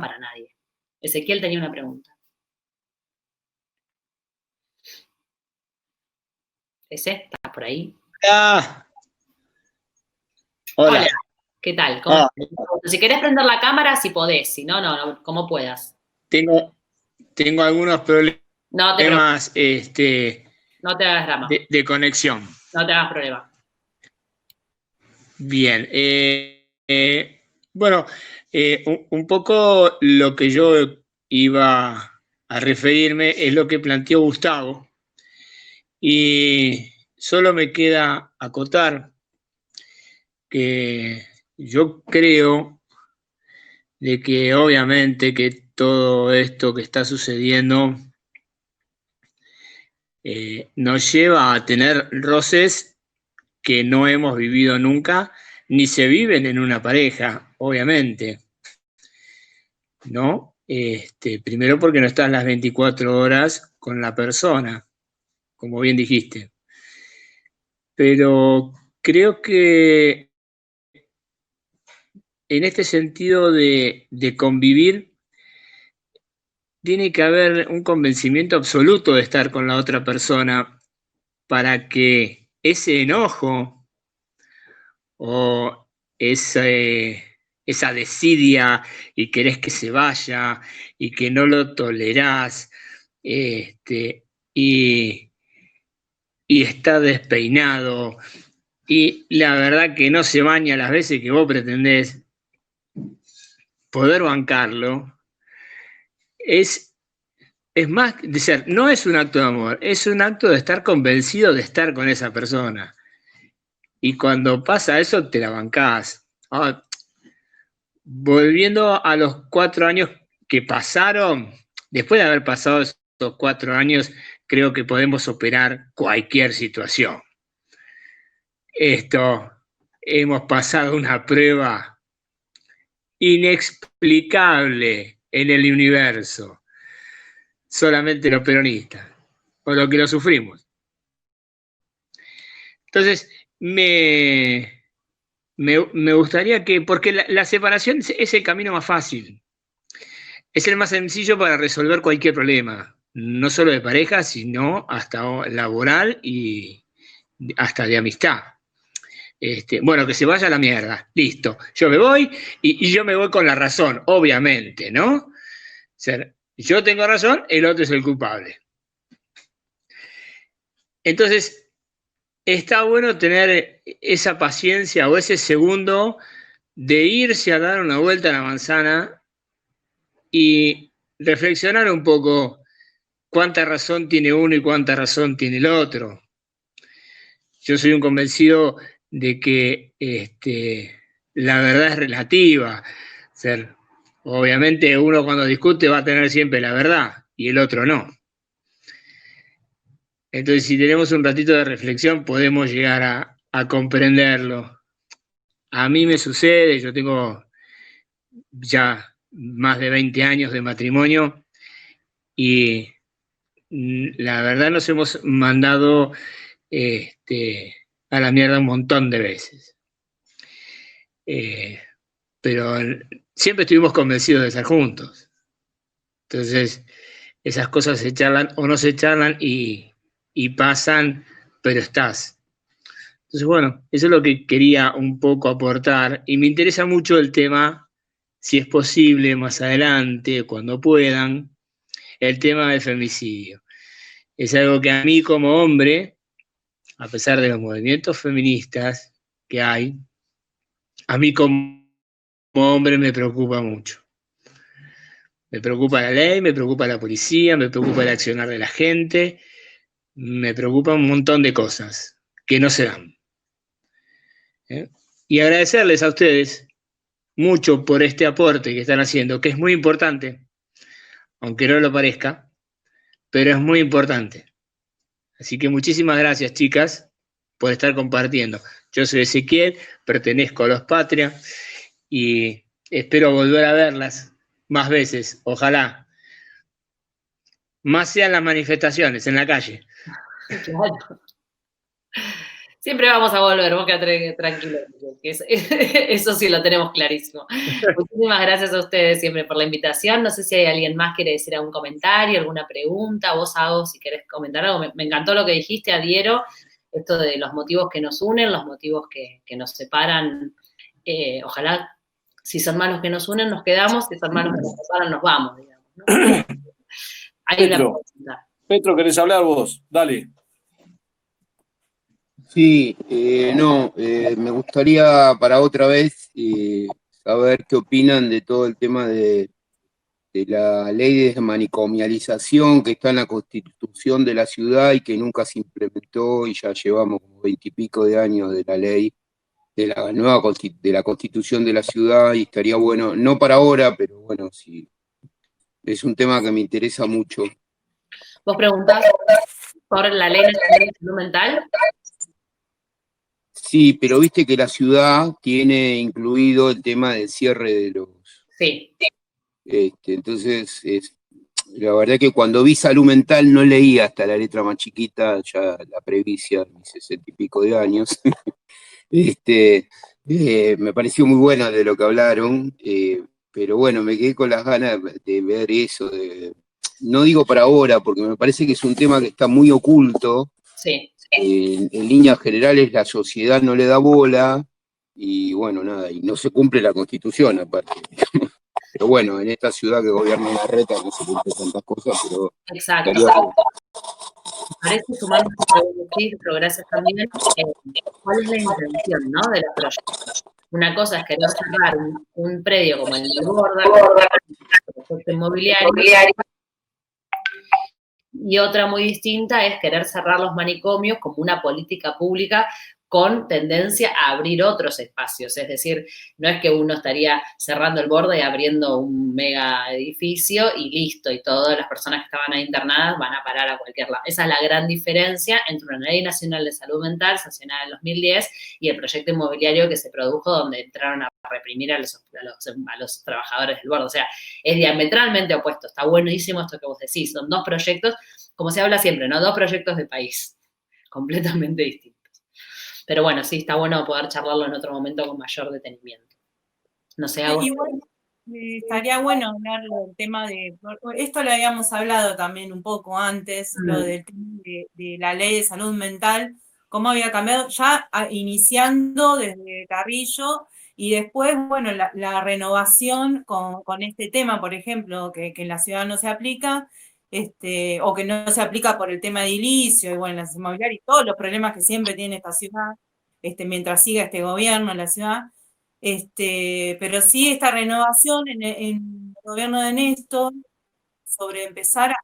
para nadie. Ezequiel tenía una pregunta. ¿Ese? ¿Estás por ahí? Ah. Hola. ¿Qué tal? ¿Cómo si querés prender la cámara, si podés, si no, no, como puedas. Tengo algunos problemas no te hagas drama. De conexión. No te hagas problema. Bien. Bueno, un poco lo que yo iba a referirme es lo que planteó Gustavo. Y solo me queda acotar que yo creo de que obviamente que todo esto que está sucediendo nos lleva a tener roces que no hemos vivido nunca, ni se viven en una pareja, obviamente, ¿no? Primero porque no estás las 24 horas con la persona, como bien dijiste. Pero creo que en este sentido de convivir, tiene que haber un convencimiento absoluto de estar con la otra persona para que ese enojo o esa desidia y querés que se vaya y que no lo tolerás y está despeinado y la verdad que no se baña las veces que vos pretendés poder bancarlo, es más de ser, no es un acto de amor, es un acto de estar convencido de estar con esa persona. Y cuando pasa eso, te la bancás. Ahora, volviendo a los 4 años que pasaron, después de haber pasado esos 4 años, creo que podemos operar cualquier situación. Hemos pasado una prueba inexplicable en el universo. Solamente los peronistas, o lo que lo sufrimos. Entonces, me gustaría que, porque la separación es el camino más fácil, es el más sencillo para resolver cualquier problema, no solo de pareja, sino hasta laboral y hasta de amistad. bueno, que se vaya a la mierda, listo, yo me voy y yo me voy con la razón, obviamente, ¿no? O sea, yo tengo razón, el otro es el culpable. Entonces, está bueno tener esa paciencia o ese segundo de irse a dar una vuelta a la manzana y reflexionar un poco cuánta razón tiene uno y cuánta razón tiene el otro. Yo soy un convencido de que la verdad es relativa. O sea, obviamente uno cuando discute va a tener siempre la verdad y el otro no. Entonces, si tenemos un ratito de reflexión, podemos llegar a comprenderlo. A mí me sucede, yo tengo ya más de 20 años de matrimonio y la verdad nos hemos mandado a la mierda un montón de veces. Pero siempre estuvimos convencidos de estar juntos. Entonces, esas cosas se charlan o no se charlan y pasan, pero estás. Entonces, bueno, eso es lo que quería un poco aportar y me interesa mucho el tema, si es posible, más adelante, cuando puedan, el tema del femicidio. Es algo que a mí como hombre, a pesar de los movimientos feministas que hay, a mí como hombre me preocupa mucho. Me preocupa la ley, me preocupa la policía, me preocupa el accionar de la gente, me preocupa un montón de cosas que no se dan. Y agradecerles a ustedes mucho por este aporte que están haciendo, que es muy importante, aunque no lo parezca, pero es muy importante. Así que muchísimas gracias, chicas, por estar compartiendo. Yo soy Ezequiel, pertenezco a Los Patria y espero volver a verlas más veces, ojalá. Más sean las manifestaciones en la calle. Claro. Siempre vamos a volver, vos quedate tranquilo, que eso sí lo tenemos clarísimo. Muchísimas gracias a ustedes siempre por la invitación. No sé si hay alguien más que quiere decir algún comentario, alguna pregunta. Vos, Ago, si querés comentar algo. Me encantó lo que dijiste, adhiero, esto de los motivos que nos unen, los motivos que nos separan. Ojalá, si son malos que nos unen, nos quedamos, si son malos que nos separan, nos vamos, digamos, ¿no? Hay una pregunta. Petro, ¿querés hablar vos? Dale. Sí, me gustaría para otra vez saber qué opinan de todo el tema de la ley de desmanicomialización que está en la Constitución de la ciudad y que nunca se implementó y ya llevamos como 20 y pico de años de la ley, de la nueva de la Constitución de la ciudad, y estaría bueno, no para ahora, pero bueno, sí, es un tema que me interesa mucho. ¿Vos preguntás por la ley nacional de salud mental? Sí, pero viste que la ciudad tiene incluido el tema del cierre de los... Sí. Entonces, la verdad que cuando vi salud mental no leí hasta la letra más chiquita, ya la previcia, mis 60 y pico de años. Me pareció muy bueno de lo que hablaron, pero bueno, me quedé con las ganas de ver eso. No digo para ahora, porque me parece que es un tema que está muy oculto. Sí. En líneas generales la sociedad no le da bola y bueno, nada, y no se cumple la Constitución aparte. Pero bueno, en esta ciudad que gobierna la reta no se cumplen tantas cosas, pero... Exacto. Parece sumar pero gracias también. ¿Cuál es la intención, no, de los proyectos? Una cosa es querer cerrar un predio como el de Borda, el proyecto inmobiliario, y otra muy distinta es querer cerrar los manicomios como una política pública con tendencia a abrir otros espacios. Es decir, no es que uno estaría cerrando el Borda y abriendo un mega edificio y listo, y todas las personas que estaban ahí internadas van a parar a cualquier lado. Esa es la gran diferencia entre una ley nacional de salud mental sancionada en 2010 y el proyecto inmobiliario que se produjo donde entraron a reprimir a los trabajadores del Borda. O sea, es diametralmente opuesto. Está buenísimo esto que vos decís. Son dos proyectos, como se habla siempre, ¿no? Dos proyectos de país completamente distintos. Pero bueno, sí, está bueno poder charlarlo en otro momento con mayor detenimiento. No sé, Agustín. Igual, estaría bueno hablarlo del tema de... Esto lo habíamos hablado también un poco antes, lo del tema de la ley de salud mental, cómo había cambiado, ya iniciando desde Carrillo, y después, bueno, la renovación con este tema, por ejemplo, que en la ciudad no se aplica, o que no se aplica por el tema edilicio, y bueno, las inmobiliarias y todos los problemas que siempre tiene esta ciudad, mientras siga este gobierno en la ciudad. Pero sí esta renovación en el gobierno de Néstor sobre empezar a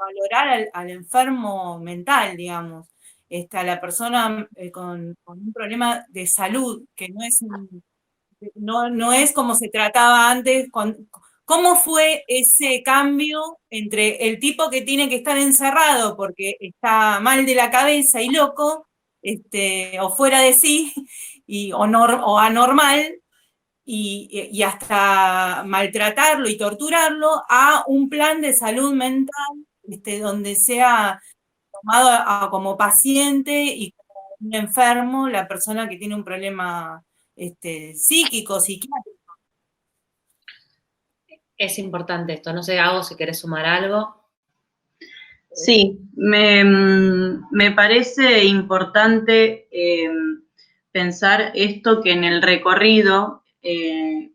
valorar al enfermo mental, digamos, a la persona con un problema de salud, que no es como se trataba antes. ¿Cómo fue ese cambio entre el tipo que tiene que estar encerrado porque está mal de la cabeza y loco, o fuera de sí, o anormal, y hasta maltratarlo y torturarlo, a un plan de salud mental, donde sea tomado como paciente y como un enfermo la persona que tiene un problema psíquico, psiquiátrico? Es importante esto. No sé, Gabo, si querés sumar algo. Sí, me parece importante pensar esto, que en el recorrido,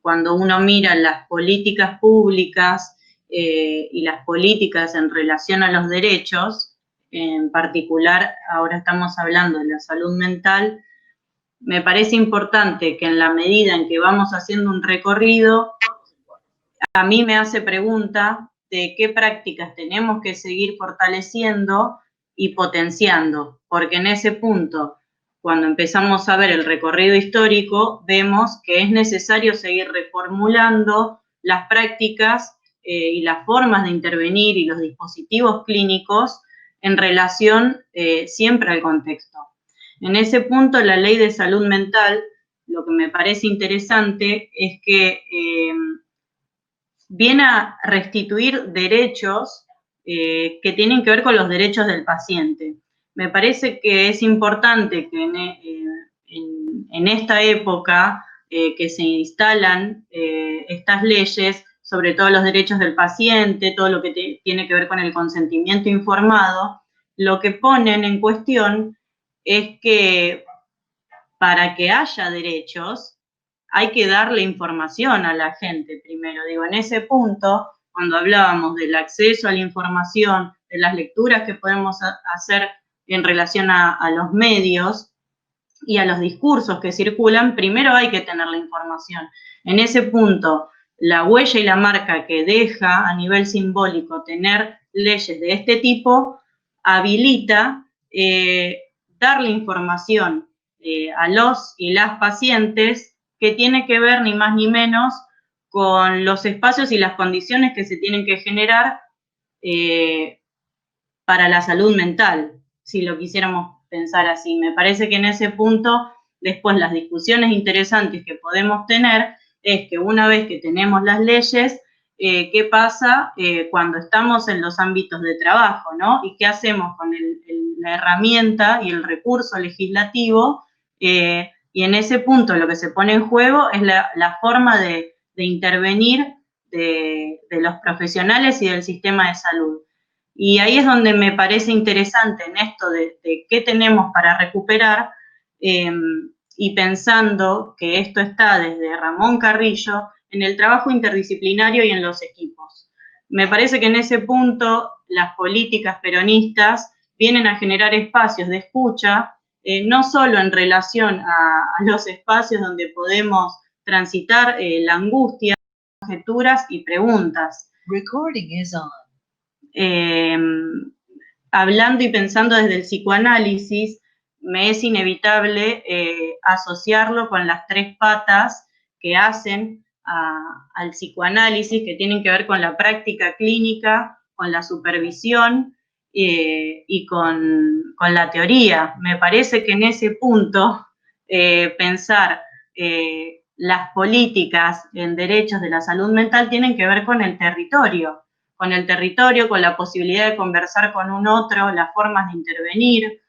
cuando uno mira las políticas públicas y las políticas en relación a los derechos, en particular ahora estamos hablando de la salud mental, me parece importante que en la medida en que vamos haciendo un recorrido, a mí me hace pregunta de qué prácticas tenemos que seguir fortaleciendo y potenciando, porque en ese punto, cuando empezamos a ver el recorrido histórico, vemos que es necesario seguir reformulando las prácticas y las formas de intervenir y los dispositivos clínicos en relación siempre al contexto. En ese punto, la Ley de Salud Mental, lo que me parece interesante es que viene a restituir derechos que tienen que ver con los derechos del paciente. Me parece que es importante que en esta época que se instalan estas leyes, sobre todo los derechos del paciente, todo lo que tiene que ver con el consentimiento informado, lo que ponen en cuestión es que para que haya derechos, hay que darle información a la gente primero. Digo, en ese punto, cuando hablábamos del acceso a la información, de las lecturas que podemos hacer en relación a los medios y a los discursos que circulan, primero hay que tener la información. En ese punto, la huella y la marca que deja a nivel simbólico tener leyes de este tipo, habilita darle información a los y las pacientes, que tiene que ver ni más ni menos con los espacios y las condiciones que se tienen que generar para la salud mental, si lo quisiéramos pensar así. Me parece que en ese punto, después las discusiones interesantes que podemos tener es que una vez que tenemos las leyes, ¿qué pasa cuando estamos en los ámbitos de trabajo, ¿no? ¿Y qué hacemos con la herramienta y el recurso legislativo? Y en ese punto lo que se pone en juego es la forma de intervenir de los profesionales y del sistema de salud. Y ahí es donde me parece interesante en esto de qué tenemos para recuperar, y pensando que esto está desde Ramón Carrillo en el trabajo interdisciplinario y en los equipos. Me parece que en ese punto las políticas peronistas vienen a generar espacios de escucha, no solo en relación a los espacios donde podemos transitar la angustia, conjeturas y preguntas. Recording is on. Hablando y pensando desde el psicoanálisis, me es inevitable asociarlo con las tres patas que hacen al psicoanálisis, que tienen que ver con la práctica clínica, con la supervisión y con la teoría. Me parece que en ese punto pensar las políticas en derechos de la salud mental tienen que ver con el territorio, con la posibilidad de conversar con un otro, las formas de intervenir,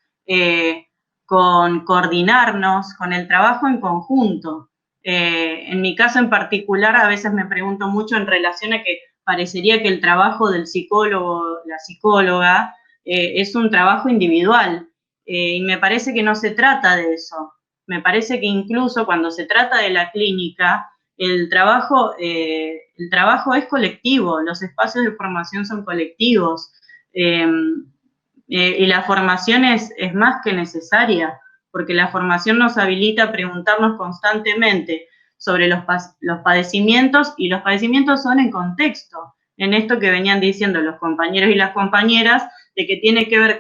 con coordinarnos, con el trabajo en conjunto. En mi caso en particular, a veces me pregunto mucho en relación a que parecería que el trabajo del psicólogo, la psicóloga, es un trabajo individual. y me parece que no se trata de eso. Me parece que incluso cuando se trata de la clínica, el trabajo es colectivo, los espacios de formación son colectivos, y la formación es más que necesaria, porque la formación nos habilita a preguntarnos constantemente sobre los padecimientos, y los padecimientos son en contexto, en esto que venían diciendo los compañeros y las compañeras, de que tiene que ver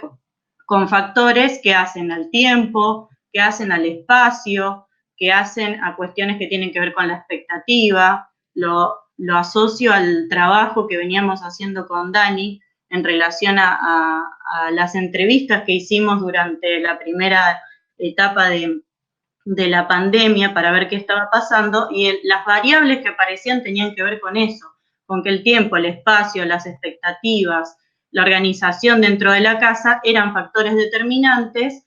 con factores que hacen al tiempo, que hacen al espacio, que hacen a cuestiones que tienen que ver con la expectativa. Lo asocio al trabajo que veníamos haciendo con Dani en relación a las entrevistas que hicimos durante la primera etapa de la pandemia para ver qué estaba pasando, y las variables que aparecían tenían que ver con eso, con que el tiempo, el espacio, las expectativas, la organización dentro de la casa eran factores determinantes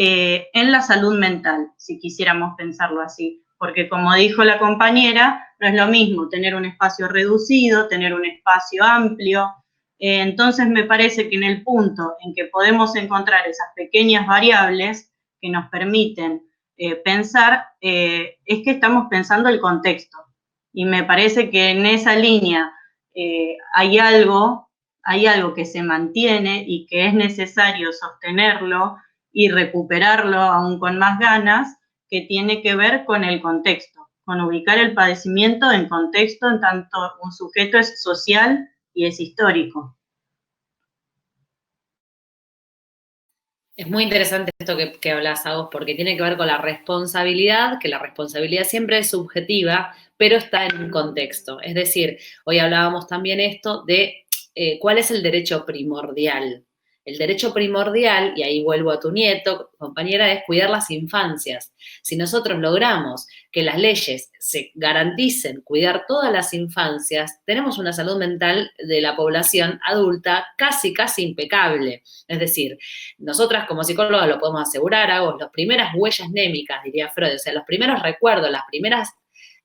en la salud mental, si quisiéramos pensarlo así, porque como dijo la compañera, no es lo mismo tener un espacio reducido, tener un espacio amplio. Entonces me parece que en el punto en que podemos encontrar esas pequeñas variables que nos permiten pensar, es que estamos pensando el contexto, y me parece que en esa línea hay algo que se mantiene y que es necesario sostenerlo y recuperarlo aún con más ganas, que tiene que ver con el contexto, con ubicar el padecimiento en contexto, en tanto un sujeto es social y es histórico. Es muy interesante esto que hablas, Agus, porque tiene que ver con la responsabilidad, que la responsabilidad siempre es subjetiva, pero está en un contexto. Es decir, hoy hablábamos también esto de cuál es el derecho primordial. El derecho primordial, y ahí vuelvo a tu nieto, compañera, es cuidar las infancias. Si nosotros logramos que las leyes se garanticen cuidar todas las infancias, tenemos una salud mental de la población adulta casi impecable. Es decir, nosotras como psicólogas lo podemos asegurar, las primeras huellas némicas, diría Freud, o sea, los primeros recuerdos, las primeras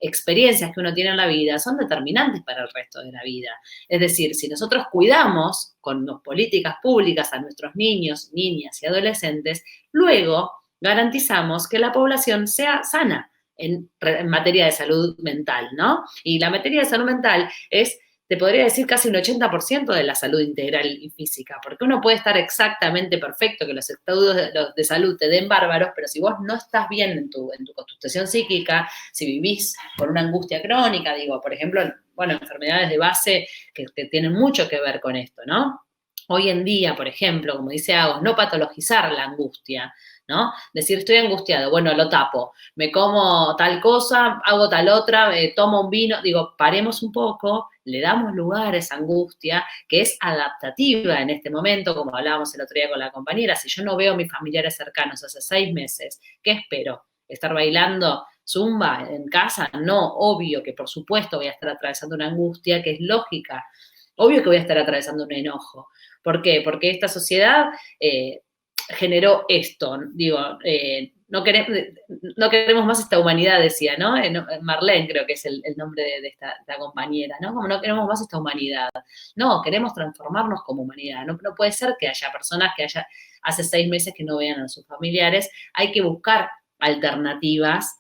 experiencias que uno tiene en la vida son determinantes para el resto de la vida. Es decir, si nosotros cuidamos con políticas públicas a nuestros niños, niñas y adolescentes, luego garantizamos que la población sea sana en materia de salud mental, ¿no? Y la materia de salud mental es, te podría decir, casi un 80% de la salud integral y física, porque uno puede estar exactamente perfecto, que los estudios de salud te den bárbaros, pero si vos no estás bien en tu constitución psíquica, si vivís con una angustia crónica, digo, por ejemplo, bueno, enfermedades de base que tienen mucho que ver con esto, ¿no? Hoy en día, por ejemplo, como dice Agus, no patologizar la angustia, ¿no? Decir, estoy angustiado, bueno, lo tapo, me como tal cosa, hago tal otra, tomo un vino, digo, paremos un poco, le damos lugar a esa angustia que es adaptativa en este momento, como hablábamos el otro día con la compañera. Si yo no veo a mis familiares cercanos hace 6 meses, ¿qué espero? ¿Estar bailando zumba en casa? No, obvio que por supuesto voy a estar atravesando una angustia que es lógica, obvio que voy a estar atravesando un enojo. ¿Por qué? Porque esta sociedad generó esto, digo, no queremos más esta humanidad, decía, ¿no? Marlene creo que es el nombre de esta compañera, ¿no? Como no queremos más esta humanidad. No, queremos transformarnos como humanidad. No puede ser que haya personas que hace 6 meses que no vean a sus familiares. Hay que buscar alternativas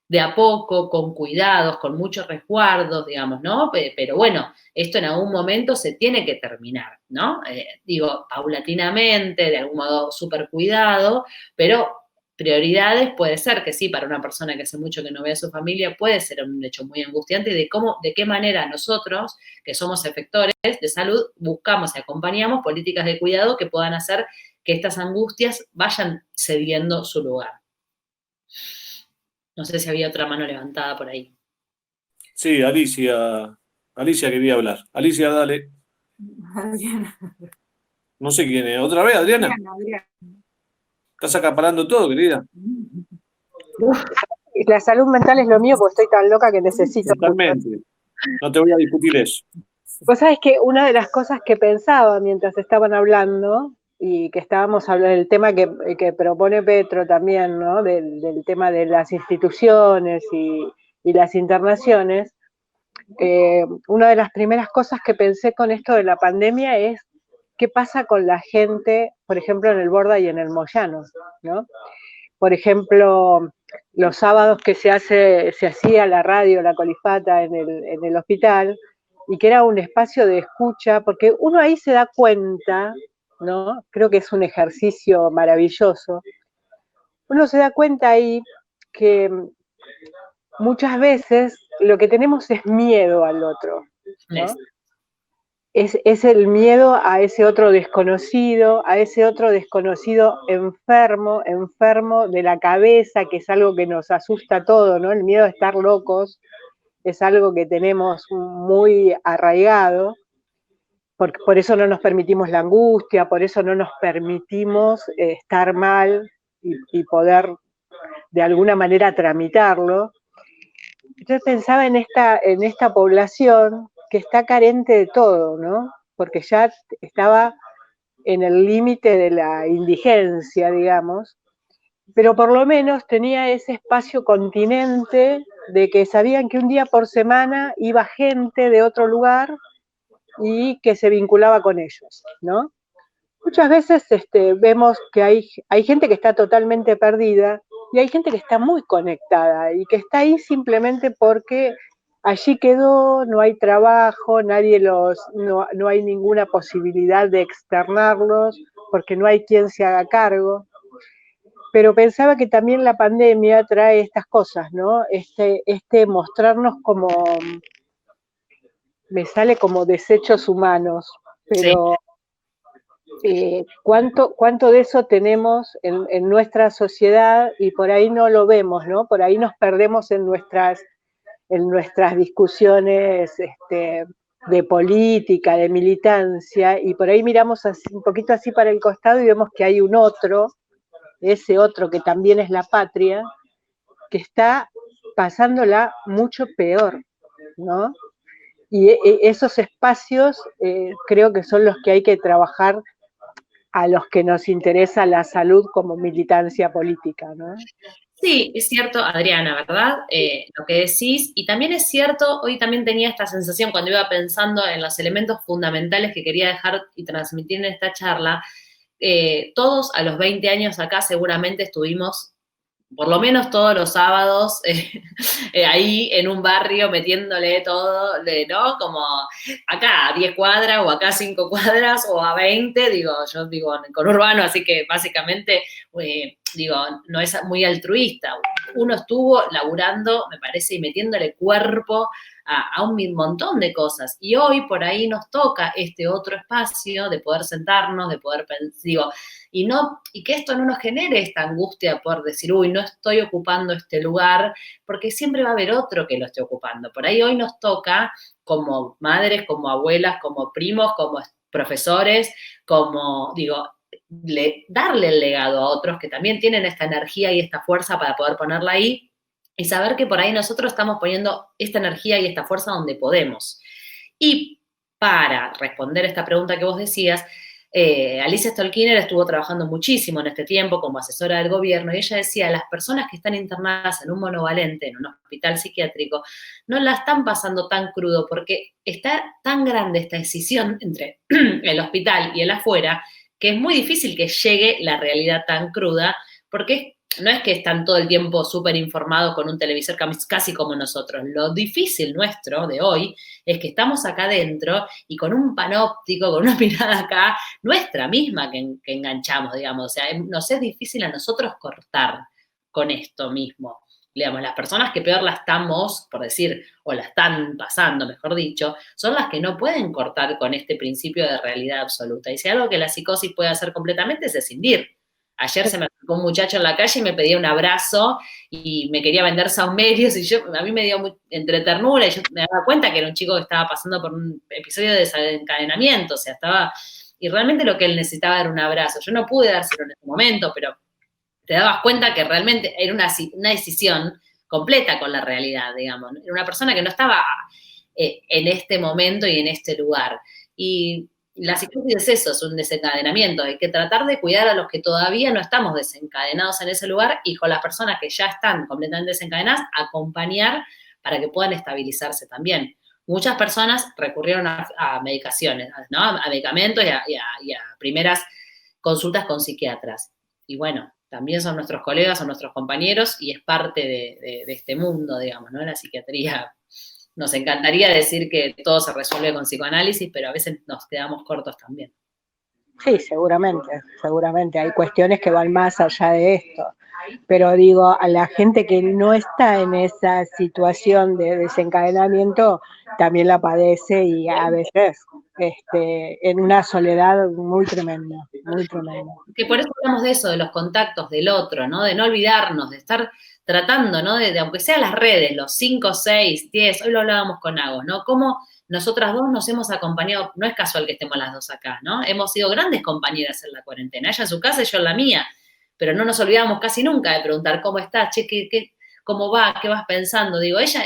de a poco, con cuidados, con muchos resguardos, digamos, ¿no? Pero bueno, esto en algún momento se tiene que terminar, ¿no? Digo, paulatinamente, de algún modo súper cuidado, pero prioridades puede ser que sí, para una persona que hace mucho que no ve a su familia, puede ser un hecho muy angustiante, y de qué manera nosotros, que somos efectores de salud, buscamos y acompañamos políticas de cuidado que puedan hacer que estas angustias vayan cediendo su lugar. No sé si había otra mano levantada por ahí. Sí, Alicia quería hablar. Alicia, dale. Adriana. No sé quién es. ¿Otra vez, Adriana? Adriana. ¿Estás acaparando todo, querida? La salud mental es lo mío, porque estoy tan loca que necesito. Totalmente. No te voy a discutir eso. Vos sabés que una de las cosas que pensaba mientras estaban hablando, y que estábamos hablando del tema que propone Petro también, ¿no? Del tema de las instituciones y las internaciones, una de las primeras cosas que pensé con esto de la pandemia es qué pasa con la gente, por ejemplo, en el Borda y en el Moyano, ¿no? Por ejemplo, los sábados que se hacía la radio, la colifata en el hospital, y que era un espacio de escucha, porque uno ahí se da cuenta, ¿no? Creo que es un ejercicio maravilloso. Uno se da cuenta ahí que muchas veces lo que tenemos es miedo al otro, ¿no? Es el miedo a ese otro desconocido enfermo de la cabeza, que es algo que nos asusta a todos, ¿no? El miedo a estar locos es algo que tenemos muy arraigado, por eso no nos permitimos la angustia, por eso no nos permitimos estar mal y poder de alguna manera tramitarlo. Yo pensaba en esta población que está carente de todo, ¿no? Porque ya estaba en el límite de la indigencia, digamos, pero por lo menos tenía ese espacio continente de que sabían que un día por semana iba gente de otro lugar y que se vinculaba con ellos, ¿no? Muchas veces vemos que hay gente que está totalmente perdida y hay gente que está muy conectada y que está ahí simplemente porque allí quedó, no hay trabajo, no hay ninguna posibilidad de externarlos, porque no hay quien se haga cargo. Pero pensaba que también la pandemia trae estas cosas, ¿no? Mostrarnos como, me sale como desechos humanos, pero ¿cuánto de eso tenemos en nuestra sociedad y por ahí no lo vemos, ¿no? Por ahí nos perdemos en nuestras discusiones de política, de militancia, y por ahí miramos así, un poquito así para el costado y vemos que hay un otro, ese otro que también es la patria, que está pasándola mucho peor, ¿no? Y esos espacios creo que son los que hay que trabajar a los que nos interesa la salud como militancia política, ¿no? Sí, es cierto, Adriana, ¿verdad? Lo que decís, y también es cierto, hoy también tenía esta sensación cuando iba pensando en los elementos fundamentales que quería dejar y transmitir en esta charla. Todos a los 20 años acá seguramente estuvimos, por lo menos todos los sábados, ahí en un barrio metiéndole todo, ¿no? Como acá a 10 cuadras o acá a 5 cuadras o a 20, yo digo en el conurbano, así que básicamente, no es muy altruista. Uno estuvo laburando, me parece, y metiéndole cuerpo a un montón de cosas. Y hoy por ahí nos toca este otro espacio de poder sentarnos, de poder pensar, y que esto no nos genere esta angustia por decir, uy, no estoy ocupando este lugar, porque siempre va a haber otro que lo esté ocupando. Por ahí hoy nos toca, como madres, como abuelas, como primos, como profesores, como, darle el legado a otros que también tienen esta energía y esta fuerza para poder ponerla ahí, y saber que por ahí nosotros estamos poniendo esta energía y esta fuerza donde podemos. Y para responder esta pregunta que vos decías, Alicia Stolkiner estuvo trabajando muchísimo en este tiempo como asesora del gobierno, y ella decía, las personas que están internadas en un monovalente, en un hospital psiquiátrico, no la están pasando tan crudo porque está tan grande esta decisión entre el hospital y el afuera, que es muy difícil que llegue la realidad tan cruda, porque no es que están todo el tiempo súper informados con un televisor casi como nosotros. Lo difícil nuestro de hoy es que estamos acá adentro y con un panóptico, con una mirada acá, nuestra misma que enganchamos, digamos. O sea, nos es difícil a nosotros cortar con esto mismo. Digamos, las personas que peor la estamos, por decir, o la están pasando, mejor dicho, son las que no pueden cortar con este principio de realidad absoluta. Y si algo que la psicosis puede hacer completamente es escindir. Ayer se me acercó un muchacho en la calle y me pedía un abrazo y me quería vender saumerios y a mí me dio entre ternura y yo me daba cuenta que era un chico que estaba pasando por un episodio de desencadenamiento, o sea, y realmente lo que él necesitaba era un abrazo. Yo no pude dárselo en ese momento, pero te dabas cuenta que realmente era una decisión completa con la realidad, digamos. Era una persona que no estaba en este momento y en este lugar. Y la psicosis es eso, es un desencadenamiento. Hay que tratar de cuidar a los que todavía no estamos desencadenados en ese lugar y con las personas que ya están completamente desencadenadas, acompañar para que puedan estabilizarse también. muchas personas recurrieron a medicaciones, ¿no? A medicamentos y a primeras consultas con psiquiatras. Y bueno, también son nuestros colegas, son nuestros compañeros y es parte de este mundo, digamos, ¿no? La psiquiatría. Nos encantaría decir que todo se resuelve con psicoanálisis, pero a veces nos quedamos cortos también. Sí, seguramente. Hay cuestiones que van más allá de esto. Pero digo, a la gente que no está en esa situación de desencadenamiento, también la padece y a veces en una soledad muy tremenda, muy tremenda. Que por eso hablamos de eso, de los contactos del otro, ¿no? De no olvidarnos, de estar tratando, ¿no? De aunque sea las redes, los 5, 6, 10, hoy lo hablábamos con Agos, ¿no? Cómo nosotras dos nos hemos acompañado, no es casual que estemos las dos acá, ¿no? Hemos sido grandes compañeras en la cuarentena, ella en su casa y yo en la mía, pero no nos olvidamos casi nunca de preguntar cómo estás, che, cómo va, qué vas pensando. Digo, ella,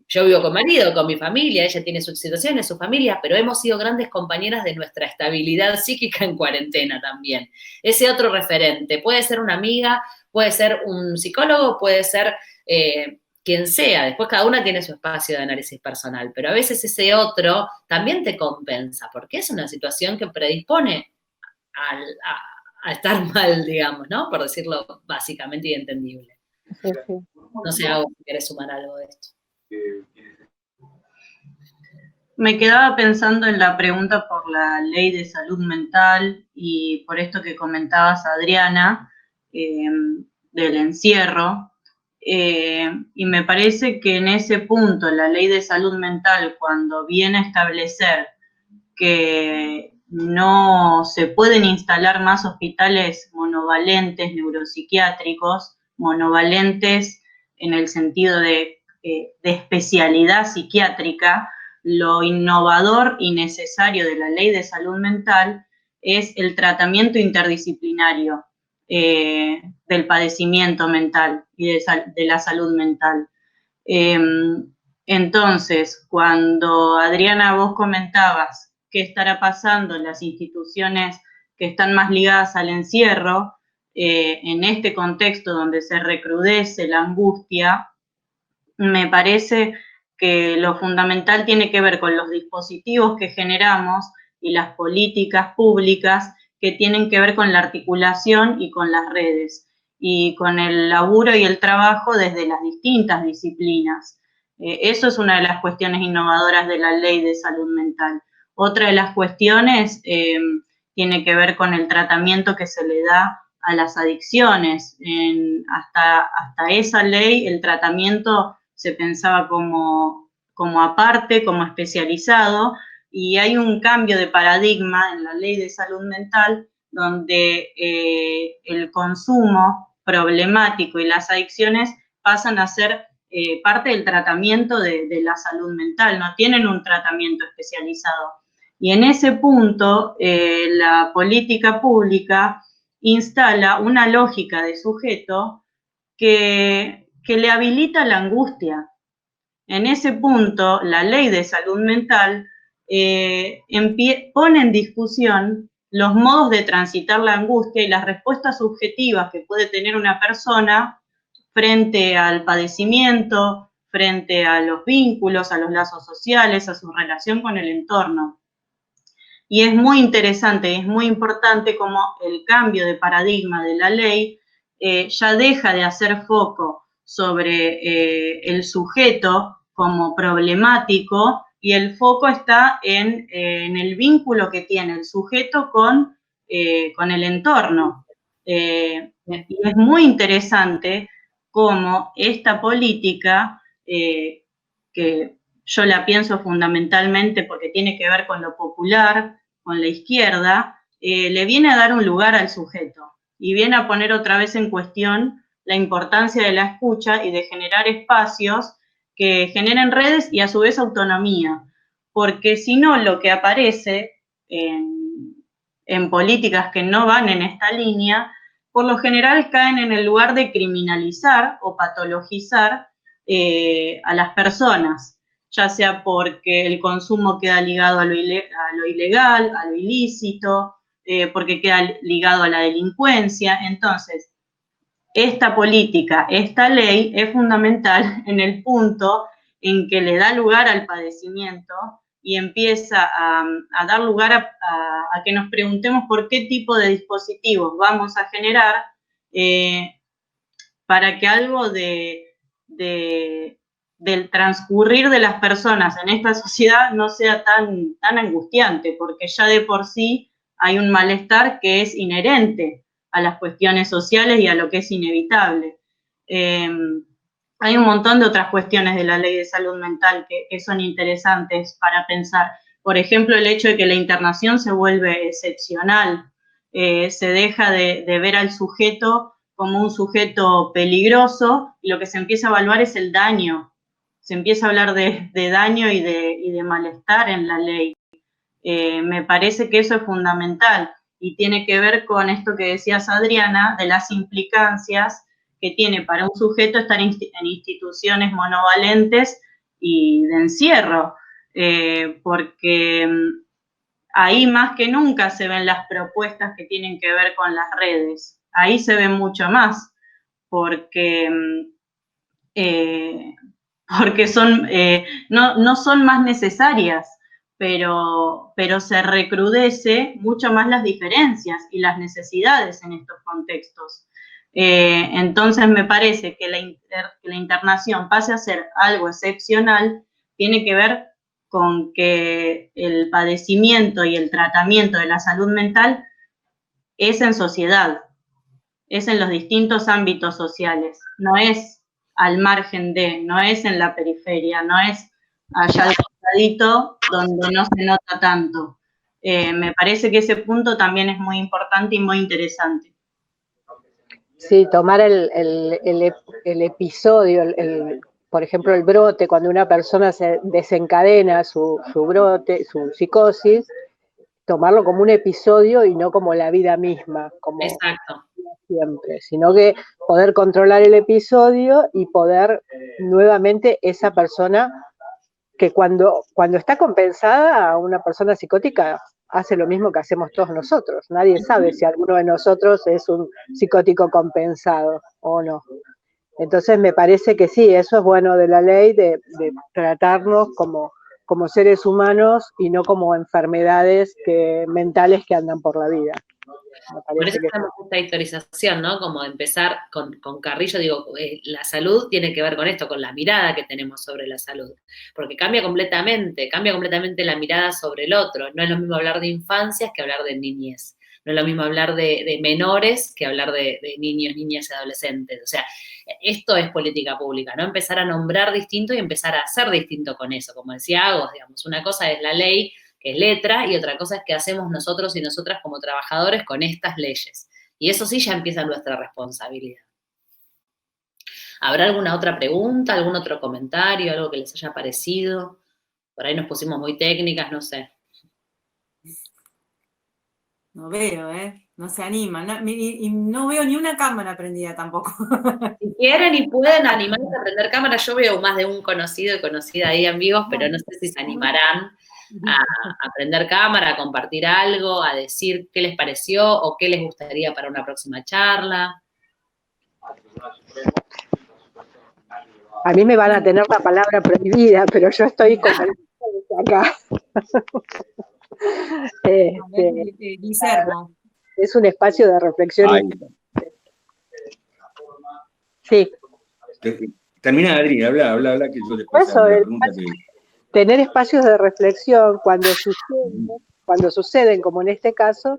yo vivo con marido, con mi familia, ella tiene sus situaciones, su familia, pero hemos sido grandes compañeras de nuestra estabilidad psíquica en cuarentena también. Ese otro referente, puede ser una amiga, puede ser un psicólogo, puede ser quien sea. Después cada una tiene su espacio de análisis personal, pero a veces ese otro también te compensa, porque es una situación que predispone a estar mal, digamos, ¿no? Por decirlo básicamente y entendible. Sí, sí. No sé, Agos, si querés sumar algo de esto. Me quedaba pensando en la pregunta por la ley de salud mental y por esto que comentabas, Adriana, del encierro. Y me parece que en ese punto la ley de salud mental, cuando viene a establecer que no se pueden instalar más hospitales monovalentes neuropsiquiátricos, monovalentes en el sentido de especialidad psiquiátrica, lo innovador y necesario de la ley de salud mental es el tratamiento interdisciplinario del padecimiento mental y de la salud mental. Entonces, cuando Adriana, vos comentabas qué estará pasando en las instituciones que están más ligadas al encierro, en este contexto donde se recrudece la angustia, me parece que lo fundamental tiene que ver con los dispositivos que generamos y las políticas públicas que tienen que ver con la articulación y con las redes y con el laburo y el trabajo desde las distintas disciplinas. Eso es una de las cuestiones innovadoras de la ley de salud mental. Otra de las cuestiones tiene que ver con el tratamiento que se le da a las adicciones. Hasta esa ley el tratamiento se pensaba como aparte, como especializado, y hay un cambio de paradigma en la ley de salud mental donde el consumo problemático y las adicciones pasan a ser parte del tratamiento de la salud mental, no tienen un tratamiento especializado. Y en ese punto, la política pública instala una lógica de sujeto que le habilita la angustia. En ese punto, la ley de salud mental pone en discusión los modos de transitar la angustia y las respuestas subjetivas que puede tener una persona frente al padecimiento, frente a los vínculos, a los lazos sociales, a su relación con el entorno. Y es muy interesante, es muy importante cómo el cambio de paradigma de la ley ya deja de hacer foco sobre el sujeto como problemático y el foco está en el vínculo que tiene el sujeto con el entorno. Y es muy interesante cómo esta política, que yo la pienso fundamentalmente porque tiene que ver con lo popular, con la izquierda, le viene a dar un lugar al sujeto y viene a poner otra vez en cuestión la importancia de la escucha y de generar espacios que generen redes y a su vez autonomía, porque si no lo que aparece en políticas que no van en esta línea, por lo general caen en el lugar de criminalizar o patologizar a las personas, ya sea porque el consumo queda ligado a lo ilegal, a lo ilícito, porque queda ligado a la delincuencia. Entonces, esta política, esta ley es fundamental en el punto en que le da lugar al padecimiento y empieza a dar lugar a que nos preguntemos por qué tipo de dispositivos vamos a generar para que algo del transcurrir de las personas en esta sociedad no sea tan angustiante, porque ya de por sí hay un malestar que es inherente a las cuestiones sociales y a lo que es inevitable. Hay un montón de otras cuestiones de la ley de salud mental que son interesantes para pensar. Por ejemplo, el hecho de que la internación se vuelve excepcional, se deja de ver al sujeto como un sujeto peligroso, y lo que se empieza a evaluar es el daño. Se empieza a hablar de daño y de malestar en la ley. Me parece que eso es fundamental y tiene que ver con esto que decías, Adriana, de las implicancias que tiene para un sujeto estar en instituciones monovalentes y de encierro, porque ahí más que nunca se ven las propuestas que tienen que ver con las redes. Ahí se ven mucho más, porque son, no son más necesarias, pero se recrudece mucho más las diferencias y las necesidades en estos contextos. Entonces me parece que la internación pase a ser algo excepcional, tiene que ver con que el padecimiento y el tratamiento de la salud mental es en sociedad, es en los distintos ámbitos sociales, no es al margen de, no es en la periferia, no es allá al costadito donde no se nota tanto. Me parece que ese punto también es muy importante y muy interesante. Sí, tomar el episodio, por ejemplo, el brote, cuando una persona se desencadena su brote, su psicosis, tomarlo como un episodio y no como la vida misma, como exacto, siempre, sino que poder controlar el episodio y poder nuevamente esa persona que cuando está compensada, una persona psicótica hace lo mismo que hacemos todos nosotros. Nadie sabe si alguno de nosotros es un psicótico compensado o no. Entonces me parece que sí, eso es bueno de la ley, de tratarnos como seres humanos y no como enfermedades mentales que andan por la vida. Por eso estamos en esta historización, ¿no? Como de empezar con Carrillo, digo, la salud tiene que ver con esto, con la mirada que tenemos sobre la salud, porque cambia completamente la mirada sobre el otro. No es lo mismo hablar de infancias que hablar de niñez. No es lo mismo hablar de menores que hablar de niños, niñas y adolescentes. O sea, esto es política pública, ¿no? Empezar a nombrar distinto y empezar a hacer distinto con eso. Como decía Agos, digamos, una cosa es la ley, que es letra, y otra cosa es qué hacemos nosotros y nosotras como trabajadores con estas leyes. Y eso sí ya empieza nuestra responsabilidad. ¿Habrá alguna otra pregunta, algún otro comentario, algo que les haya parecido? Por ahí nos pusimos muy técnicas, no sé. No veo, no se animan. Y no veo ni una cámara prendida tampoco. Si quieren y pueden animarse a prender cámara, yo veo más de un conocido y conocida ahí en vivos, pero no sé si se animarán a prender cámara, a compartir algo, a decir qué les pareció o qué les gustaría para una próxima charla. A mí me van a tener la palabra prohibida, pero yo estoy convencida acá. Guillermo. Es un espacio de reflexión. Sí. Termina, Adri, habla, que yo después hago una pregunta que... Tener espacios de reflexión cuando suceden, como en este caso,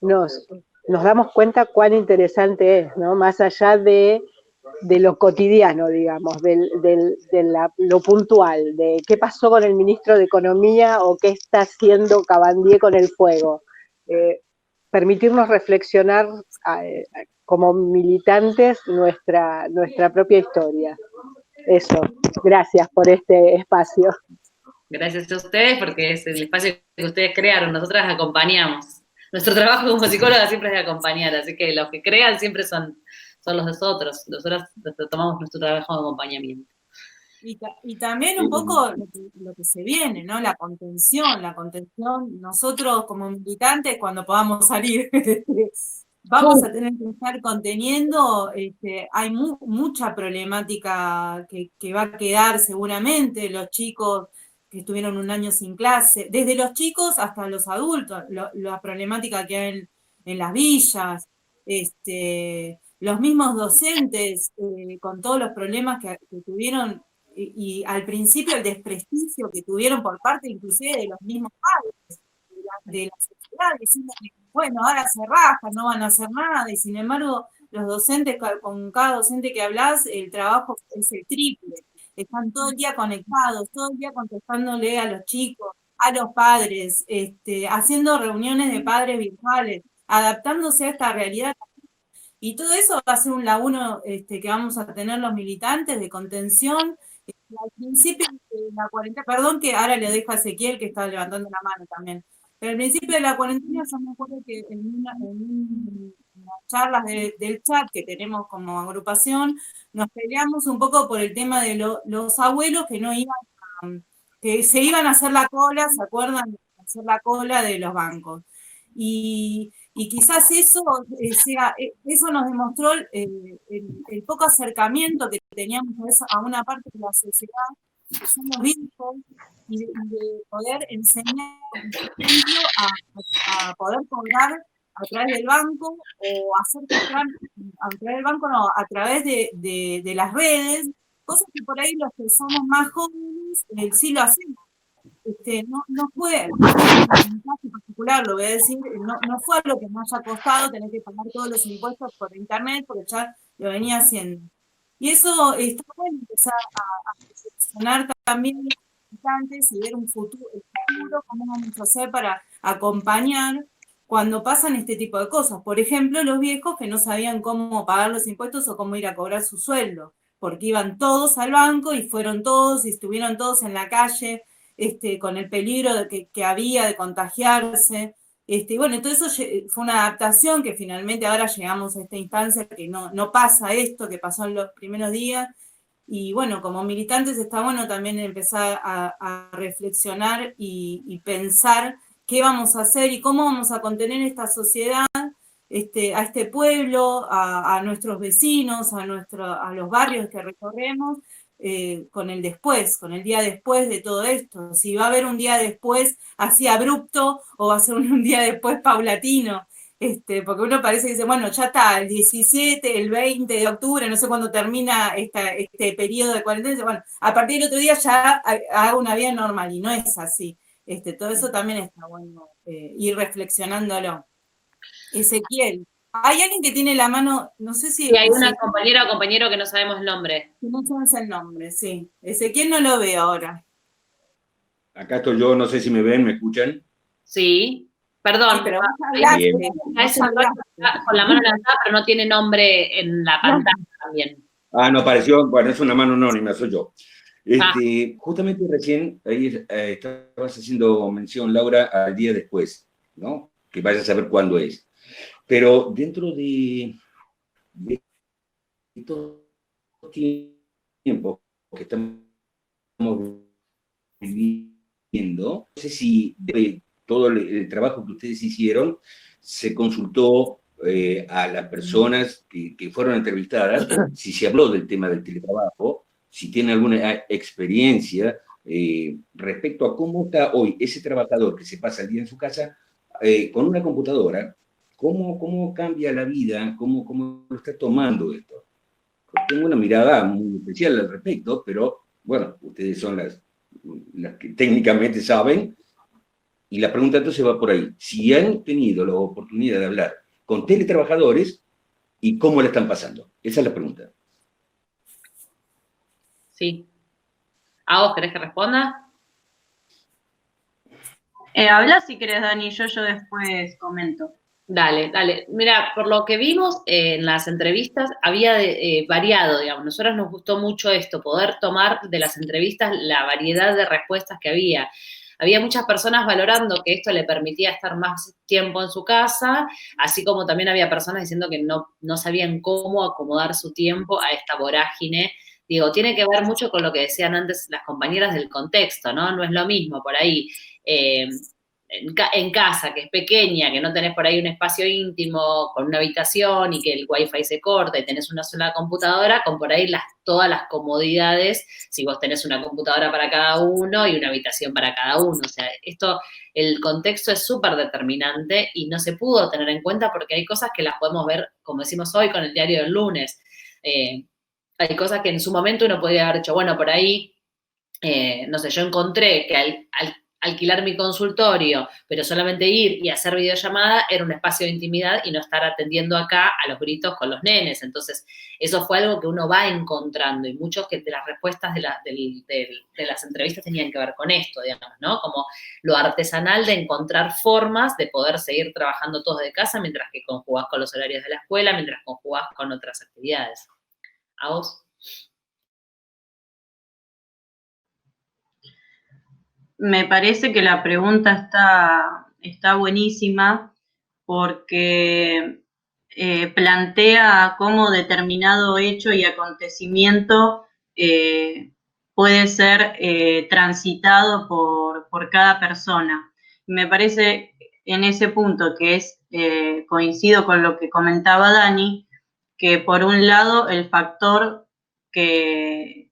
nos damos cuenta cuán interesante es, ¿no? Más allá de lo cotidiano, digamos, lo puntual, de qué pasó con el ministro de Economía o qué está haciendo Cabandier con el fuego. Permitirnos reflexionar como militantes nuestra propia historia. Eso, gracias por este espacio. Gracias a ustedes, porque es el espacio que ustedes crearon, nosotras acompañamos. Nuestro trabajo como psicóloga siempre es de acompañar, así que los que crean siempre son los nosotros tomamos nuestro trabajo de acompañamiento. Y también un poco lo que se viene, ¿no? La contención, nosotros como militantes cuando podamos salir, vamos a tener que estar conteniendo, hay mucha problemática que va a quedar seguramente, los chicos que estuvieron un año sin clase, desde los chicos hasta los adultos, la problemática que hay en las villas, los mismos docentes con todos los problemas que tuvieron y al principio el desprestigio que tuvieron por parte inclusive de los mismos padres, de la sociedad, diciendo que, bueno, ahora se rajan, no van a hacer nada, y sin embargo, los docentes, con cada docente que hablas, el trabajo es el triple. Están todo el día conectados, todo el día contestándole a los chicos, a los padres, haciendo reuniones de padres virtuales, adaptándose a esta realidad. Y todo eso va a ser un laburo que vamos a tener los militantes de contención. Al principio de la cuarentena, perdón que ahora le dejo a Ezequiel que está levantando la mano también, pero al principio de la cuarentena yo me acuerdo que en unas charlas del chat que tenemos como agrupación, nos peleamos un poco por el tema de los abuelos que no iban, que se iban a hacer la cola, ¿se acuerdan? De hacer la cola de los bancos. Y quizás eso nos demostró el poco acercamiento que teníamos a una parte de la sociedad, que son los viejos, y de poder enseñar a poder cobrar a través del banco, o hacer a través del banco, no, a través de las redes, cosas que por ahí los que somos más jóvenes sí lo hacemos. No fue, en mi caso particular, lo voy a decir, no fue lo que me haya costado tener que pagar todos los impuestos por internet, porque ya lo venía haciendo. Y eso está bueno, empezar a reflexionar también antes y ver un futuro, cómo vamos a hacer para acompañar cuando pasan este tipo de cosas. Por ejemplo, los viejos que no sabían cómo pagar los impuestos o cómo ir a cobrar su sueldo, porque iban todos al banco y fueron todos y estuvieron todos en la calle, con el peligro que había de contagiarse. Bueno, todo eso fue una adaptación que finalmente ahora llegamos a esta instancia que no pasa esto que pasó en los primeros días. Y bueno, como militantes está bueno también empezar a reflexionar y pensar qué vamos a hacer y cómo vamos a contener esta sociedad, a este pueblo, a nuestros vecinos, a los barrios que recorremos, con el después, con el día después de todo esto. Si va a haber un día después así abrupto o va a ser un día después paulatino. Porque uno parece que dice, bueno, ya está, el 17, el 20 de octubre, no sé cuándo termina este periodo de cuarentena, bueno, a partir del otro día ya hago una vida normal, y no es así. Todo eso también está bueno ir reflexionándolo. Ezequiel, hay alguien que tiene la mano, no sé si... Sí, hay una compañera o compañero que no sabemos el nombre. No sabemos el nombre, sí. Ezequiel no lo veo ahora. Acá estoy yo, no sé si me ven, ¿me escuchan? Sí, perdón. Sí, pero vos con la mano levantada, pero no tiene nombre en la pantalla también. Ah, no apareció, bueno, es una mano anónima, soy yo. Justamente recién ahí estabas haciendo mención, Laura, al día después, ¿no? Que vayas a saber cuándo es. Pero dentro de todo tiempo que estamos viviendo, no sé si de todo el trabajo que ustedes hicieron se consultó a las personas que fueron entrevistadas, si se habló del tema del teletrabajo, si tienen alguna experiencia respecto a cómo está hoy ese trabajador que se pasa el día en su casa con una computadora, cómo cambia la vida, cómo lo está tomando esto. Tengo una mirada muy especial al respecto, pero bueno, ustedes son las que técnicamente saben, y la pregunta entonces va por ahí. Si han tenido la oportunidad de hablar con teletrabajadores y cómo la están pasando. Esa es la pregunta. Sí. ¿A vos querés que responda? Habla si querés, Dani, yo después comento. Dale. Mira, por lo que vimos en las entrevistas, había variado, digamos. Nosotros nos gustó mucho esto, poder tomar de las entrevistas la variedad de respuestas que había. Había muchas personas valorando que esto le permitía estar más tiempo en su casa, así como también había personas diciendo que no sabían cómo acomodar su tiempo a esta vorágine. Digo, tiene que ver mucho con lo que decían antes las compañeras del contexto, ¿no? No es lo mismo por ahí en casa, que es pequeña, que no tenés por ahí un espacio íntimo con una habitación y que el wifi se corta y tenés una sola computadora, con por ahí todas las comodidades, si vos tenés una computadora para cada uno y una habitación para cada uno. O sea, el contexto es súper determinante y no se pudo tener en cuenta porque hay cosas que las podemos ver, como decimos hoy, con el diario del lunes. Hay cosas que en su momento uno podría haber dicho, bueno, por ahí, no sé, yo encontré que al alquilar mi consultorio, pero solamente ir y hacer videollamada era un espacio de intimidad y no estar atendiendo acá a los gritos con los nenes. Entonces, eso fue algo que uno va encontrando y muchos de las respuestas de las entrevistas tenían que ver con esto, digamos, ¿no? Como lo artesanal de encontrar formas de poder seguir trabajando todos de casa mientras que conjugás con los horarios de la escuela, mientras conjugás con otras actividades. ¿A vos? Me parece que la pregunta está buenísima porque plantea cómo determinado hecho y acontecimiento puede ser transitado por cada persona. Me parece en ese punto que coincido con lo que comentaba Dani, que por un lado el factor que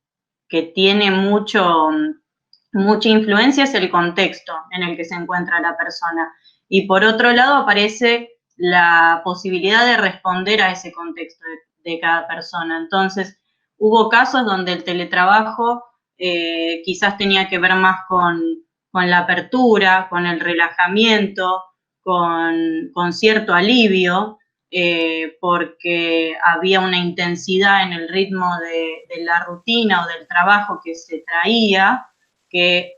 tiene mucha influencia es el contexto en el que se encuentra la persona. Y por otro lado aparece la posibilidad de responder a ese contexto de cada persona. Entonces, hubo casos donde el teletrabajo quizás tenía que ver más con la apertura, con el relajamiento, con cierto alivio, porque había una intensidad en el ritmo de la rutina o del trabajo que se traía, que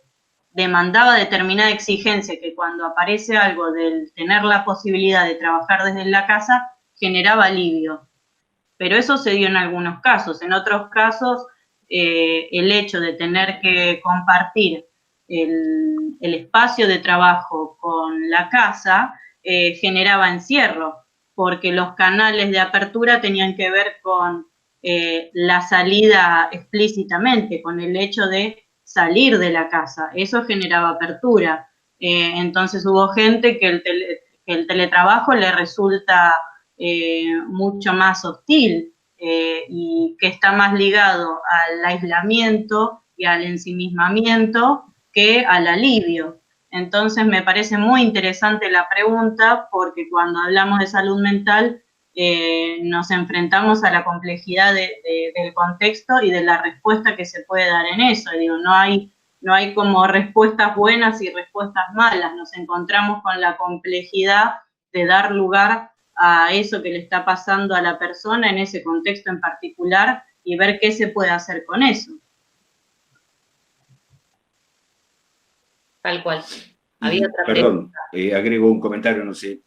demandaba determinada exigencia, que cuando aparece algo del tener la posibilidad de trabajar desde la casa, generaba alivio. Pero eso se dio en algunos casos. En otros casos, el hecho de tener que compartir el espacio de trabajo con la casa generaba encierro, porque los canales de apertura tenían que ver con la salida explícitamente, con el hecho de salir de la casa. Eso generaba apertura. Entonces hubo gente que el teletrabajo le resulta mucho más hostil y que está más ligado al aislamiento y al ensimismamiento que al alivio. Entonces me parece muy interesante la pregunta porque cuando hablamos de salud mental nos enfrentamos a la complejidad del contexto y de la respuesta que se puede dar en eso. Digo, no hay como respuestas buenas y respuestas malas. Nos encontramos con la complejidad de dar lugar a eso que le está pasando a la persona en ese contexto en particular y ver qué se puede hacer con eso. Tal cual. Había otra Perdón, agrego un comentario, no sé,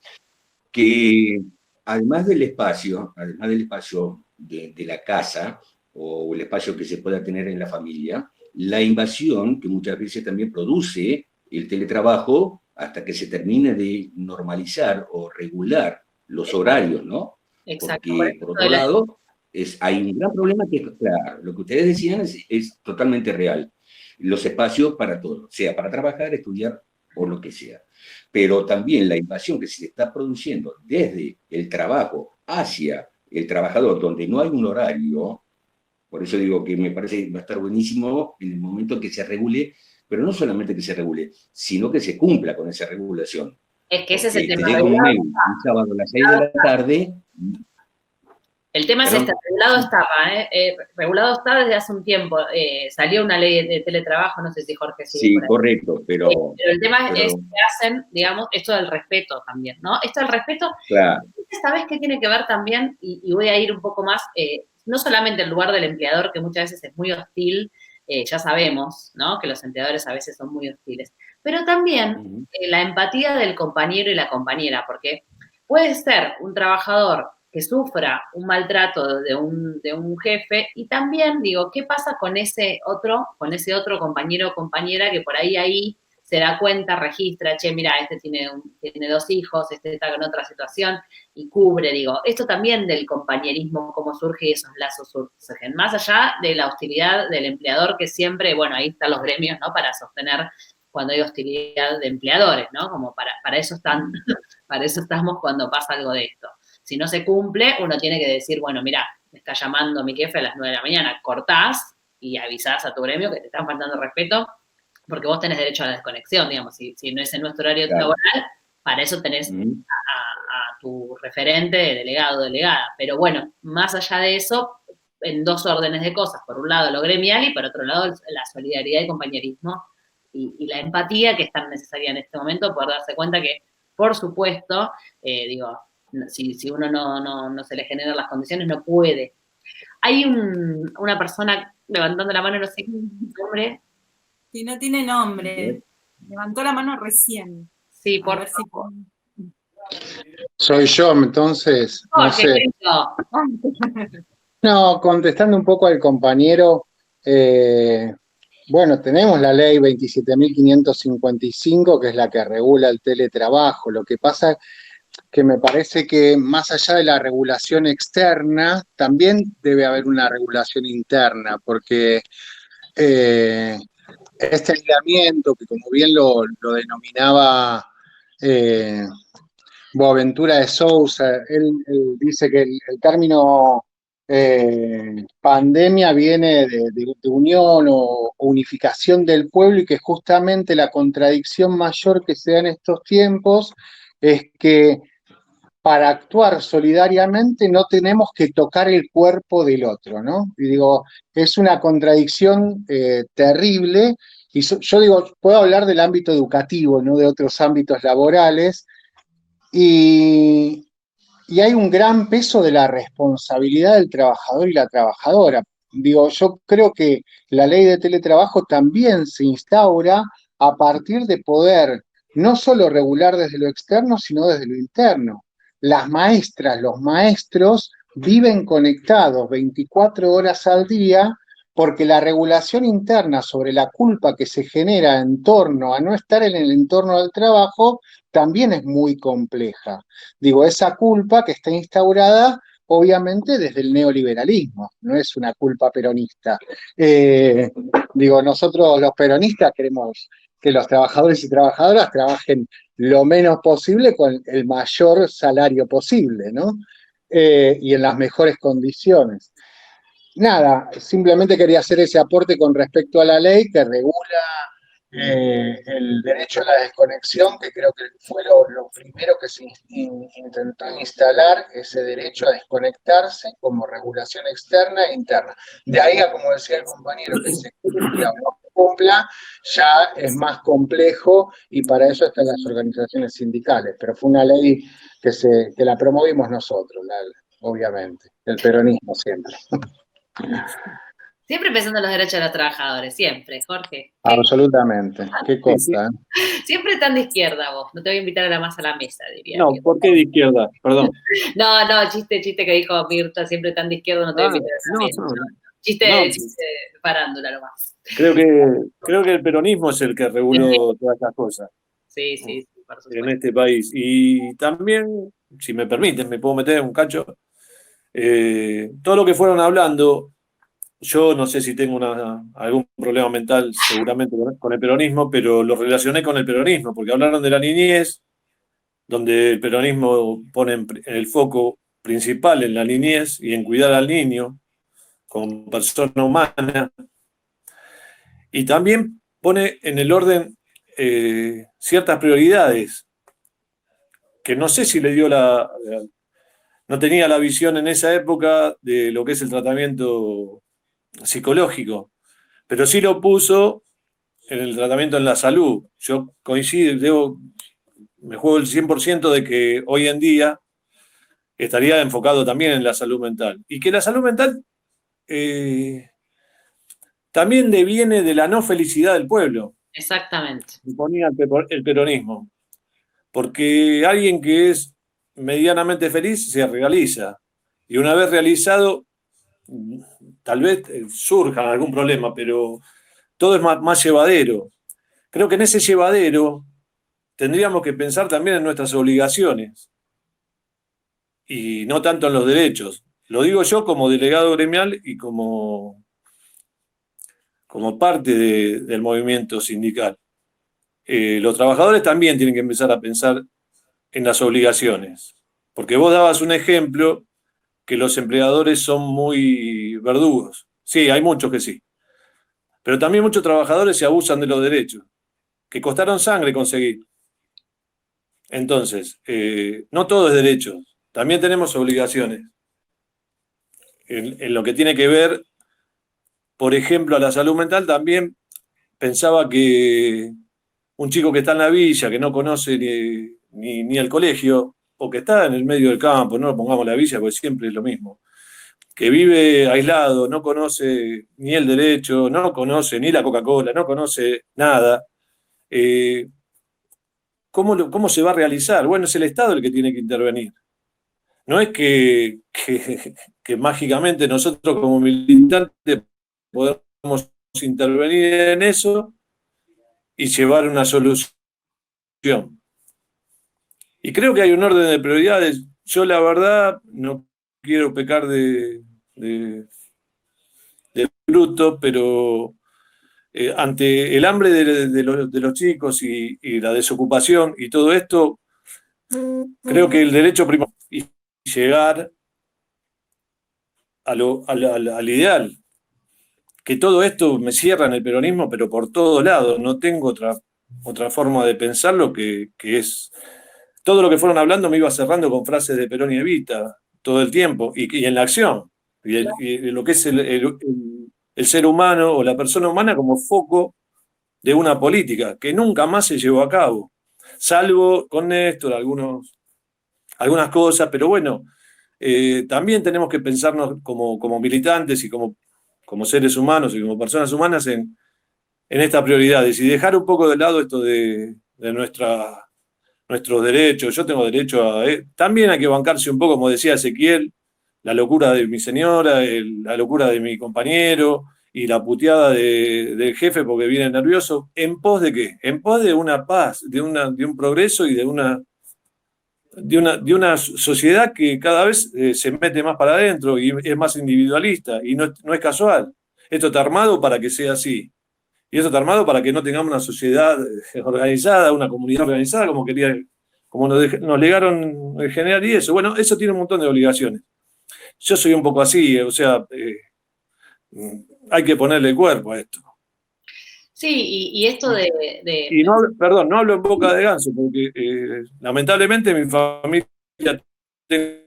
que además del espacio de la casa o el espacio que se pueda tener en la familia, la invasión que muchas veces también produce el teletrabajo hasta que se termine de normalizar o regular los horarios, ¿no? Exacto. Porque, por otro lado, hay un gran problema que, claro, lo que ustedes decían es totalmente real. Los espacios para todo, sea para trabajar, estudiar o lo que sea. Pero también la invasión que se está produciendo desde el trabajo hacia el trabajador, donde no hay un horario, por eso digo que me parece que va a estar buenísimo en el momento que se regule, pero no solamente que se regule, sino que se cumpla con esa regulación. Es que ese es el tema. Te llega un mail un sábado a las 6 de la tarde. El tema es regulado estaba, regulado está desde hace un tiempo. Salió una ley de teletrabajo, no sé si Jorge sigue. Sí, correcto, pero el tema es que hacen, digamos, esto del respeto también, ¿no? Esto del respeto, claro. ¿Sabes qué tiene que ver también? Y voy a ir un poco más, no solamente el lugar del empleador, que muchas veces es muy hostil, ya sabemos, ¿no? Que los empleadores a veces son muy hostiles, pero también la empatía del compañero y la compañera, porque puede ser un trabajador que sufra un maltrato de un jefe y también, digo, ¿qué pasa con ese otro compañero o compañera que por ahí se da cuenta, registra, che, mira, este tiene 2 hijos, este está en otra situación y cubre, digo, esto también del compañerismo, cómo surge y esos lazos surgen, más allá de la hostilidad del empleador que siempre, bueno, ahí están los gremios, ¿no?, para sostener cuando hay hostilidad de empleadores, ¿no? Como para eso para eso estamos cuando pasa algo de esto. Si no se cumple, uno tiene que decir, bueno, mira, me está llamando mi jefe a las 9 de la mañana, cortás y avisás a tu gremio que te están faltando respeto, porque vos tenés derecho a la desconexión, digamos, si no es en nuestro horario laboral, para eso tenés a tu referente, delegado, delegada. Pero bueno, más allá de eso, en dos órdenes de cosas. Por un lado lo gremial y por otro lado la solidaridad y compañerismo y la empatía que es tan necesaria en este momento, poder darse cuenta que, por supuesto, si uno no se le generan las condiciones, no puede. Hay una persona levantando la mano, no sé qué nombre. Si no tiene nombre, levantó la mano recién. Sí, por favor. Soy yo, entonces, no sé. No, contestando un poco al compañero, bueno, tenemos la ley 27.555, que es la que regula el teletrabajo. Lo que pasa que me parece que más allá de la regulación externa, también debe haber una regulación interna, porque este aislamiento, que como bien lo denominaba Boaventura de Sousa, él dice que el término pandemia viene de unión o unificación del pueblo, y que justamente la contradicción mayor que se da en estos tiempos es que para actuar solidariamente no tenemos que tocar el cuerpo del otro, ¿no? Y digo, es una contradicción terrible, y yo digo, puedo hablar del ámbito educativo, no de otros ámbitos laborales, y hay un gran peso de la responsabilidad del trabajador y la trabajadora. Digo, yo creo que la ley de teletrabajo también se instaura a partir de poder no solo regular desde lo externo, sino desde lo interno. Las maestras, los maestros viven conectados 24 horas al día, porque la regulación interna sobre la culpa que se genera en torno a no estar en el entorno del trabajo también es muy compleja. Digo, esa culpa que está instaurada obviamente desde el neoliberalismo, no es una culpa peronista. Digo, nosotros los peronistas queremos que los trabajadores y trabajadoras trabajen lo menos posible con el mayor salario posible, ¿no? Y en las mejores condiciones. Nada, simplemente quería hacer ese aporte con respecto a la ley que regula el derecho a la desconexión, que creo que fue lo primero que se intentó instalar, ese derecho a desconectarse como regulación externa e interna. De ahí a, como decía el compañero, que se cumpla o no se cumpla, ya es más complejo, y para eso están las organizaciones sindicales, pero fue una ley que la promovimos nosotros, obviamente, el peronismo siempre. Siempre pensando en los derechos de los trabajadores, siempre, Jorge. Absolutamente, qué cosa. Siempre tan de izquierda vos, no te voy a invitar a más a la mesa, diría. No, ¿por qué de izquierda? Perdón. No, chiste que dijo Mirta, siempre tan de izquierda, no te voy a invitar a la mesa. Chiste farándula nomás. Creo que el peronismo es el que reguló todas estas cosas. Sí, por supuesto. En este país. Y también, si me permiten, me puedo meter un cacho. Todo lo que fueron hablando, yo no sé si tengo algún problema mental seguramente con el peronismo, pero lo relacioné con el peronismo, porque hablaron de la niñez, donde el peronismo pone el foco principal en la niñez y en cuidar al niño como persona humana, y también pone en el orden ciertas prioridades, que no sé si le dio no tenía la visión en esa época de lo que es el tratamiento psicológico, pero sí lo puso en el tratamiento en la salud. Yo coincido, me juego el 100% de que hoy en día estaría enfocado también en la salud mental. Y que la salud mental también deviene de la no felicidad del pueblo. Exactamente. Ponía el peronismo. Porque alguien que es medianamente feliz se realiza. Y una vez realizado, tal vez surja algún problema, pero todo es más llevadero. Creo que en ese llevadero tendríamos que pensar también en nuestras obligaciones y no tanto en los derechos. Lo digo yo como delegado gremial y como parte del movimiento sindical. los trabajadores también tienen que empezar a pensar en las obligaciones. Porque vos dabas un ejemplo que los empleadores son muy verdugos. Sí, hay muchos que sí. Pero también muchos trabajadores se abusan de los derechos, que costaron sangre conseguir. Entonces, no todo es derecho, también tenemos obligaciones. En lo que tiene que ver, por ejemplo, a la salud mental, también pensaba que un chico que está en la villa, que no conoce ni el colegio, o que está en el medio del campo, no lo pongamos la villa porque siempre es lo mismo, que vive aislado, no conoce ni el derecho, no conoce ni la Coca-Cola, no conoce nada, ¿cómo se va a realizar? Bueno, es el Estado el que tiene que intervenir. No es que mágicamente nosotros como militantes podemos intervenir en eso y llevar una solución. Y creo que hay un orden de prioridades. Yo la verdad no quiero pecar de bruto, pero ante el hambre de los chicos y la desocupación y todo esto, creo que el derecho primario es llegar al ideal. Que todo esto me cierra en el peronismo, pero por todos lados. No tengo otra forma de pensarlo que es... Todo lo que fueron hablando me iba cerrando con frases de Perón y Evita todo el tiempo, y en la acción. Y lo que es el ser humano o la persona humana como foco de una política que nunca más se llevó a cabo. Salvo con Néstor, algunas cosas, pero bueno, también tenemos que pensarnos como militantes y como seres humanos y como personas humanas en estas prioridades y dejar un poco de lado esto de nuestros derechos. Yo tengo derecho a... también hay que bancarse un poco, como decía Ezequiel, la locura de mi señora, la locura de mi compañero y la puteada del jefe porque viene nervioso. ¿En pos de qué? En pos de una paz, de un progreso y de una sociedad que cada vez se mete más para adentro y es más individualista y no es casual. Esto está armado para que sea así. Y esto está armado para que no tengamos una sociedad organizada, una comunidad organizada como nos legaron el general y eso. Bueno, eso tiene un montón de obligaciones. Yo soy un poco así, o sea, hay que ponerle el cuerpo a esto. Sí, y esto de... Y no hablo en boca de ganso, porque lamentablemente mi familia tiene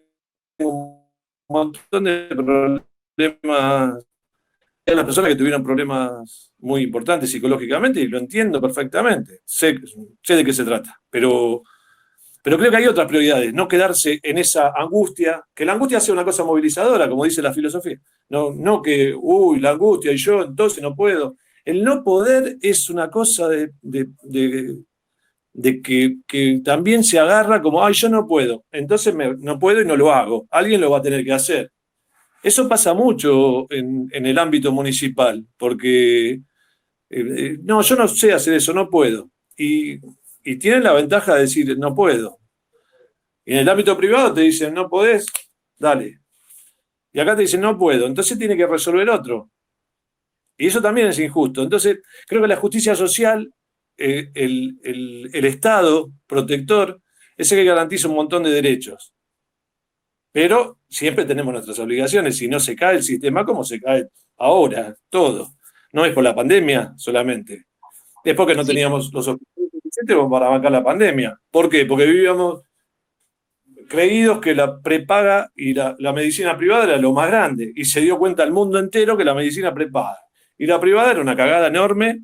un montón de problemas. Hay las personas que tuvieron problemas muy importantes psicológicamente y lo entiendo perfectamente. Sé de qué se trata, pero creo que hay otras prioridades, no quedarse en esa angustia, que la angustia sea una cosa movilizadora, como dice la filosofía. No que, la angustia y yo entonces no puedo. El no poder es una cosa de que también se agarra como, yo no puedo, entonces no puedo y no lo hago. Alguien lo va a tener que hacer. Eso pasa mucho en el ámbito municipal, porque no, yo no sé hacer eso, no puedo. Y tienen la ventaja de decir, no puedo. Y en el ámbito privado te dicen, no podés, dale. Y acá te dicen, no puedo, entonces tiene que resolver otro. Y eso también es injusto. Entonces, creo que la justicia social, el Estado protector, es el que garantiza un montón de derechos. Pero siempre tenemos nuestras obligaciones. Si no se cae el sistema, como se cae ahora, todo. No es por la pandemia solamente. Es porque no teníamos los hospitales suficientes para bancar la pandemia. ¿Por qué? Porque vivíamos creídos que la prepaga y la medicina privada era lo más grande. Y se dio cuenta el mundo entero que la medicina prepaga y la privada era una cagada enorme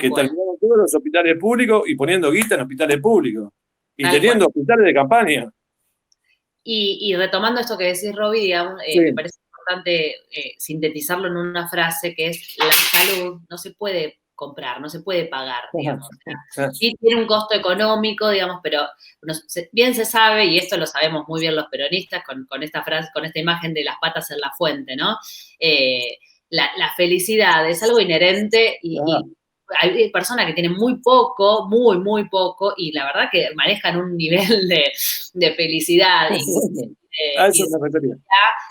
que terminaron todos los hospitales públicos y poniendo guita en hospitales públicos. Y teniendo hospitales de campaña. Y retomando esto que decís, Roby, digamos, sí. Me parece importante sintetizarlo en una frase que es: la salud no se puede comprar, no se puede pagar, digamos. Sí tiene un costo económico, digamos, pero bien se sabe, y esto lo sabemos muy bien los peronistas, con esta frase, con esta imagen de las patas en la fuente, ¿no? La felicidad es algo inherente y hay personas que tienen muy poco, muy, muy poco, y la verdad que manejan un nivel de felicidad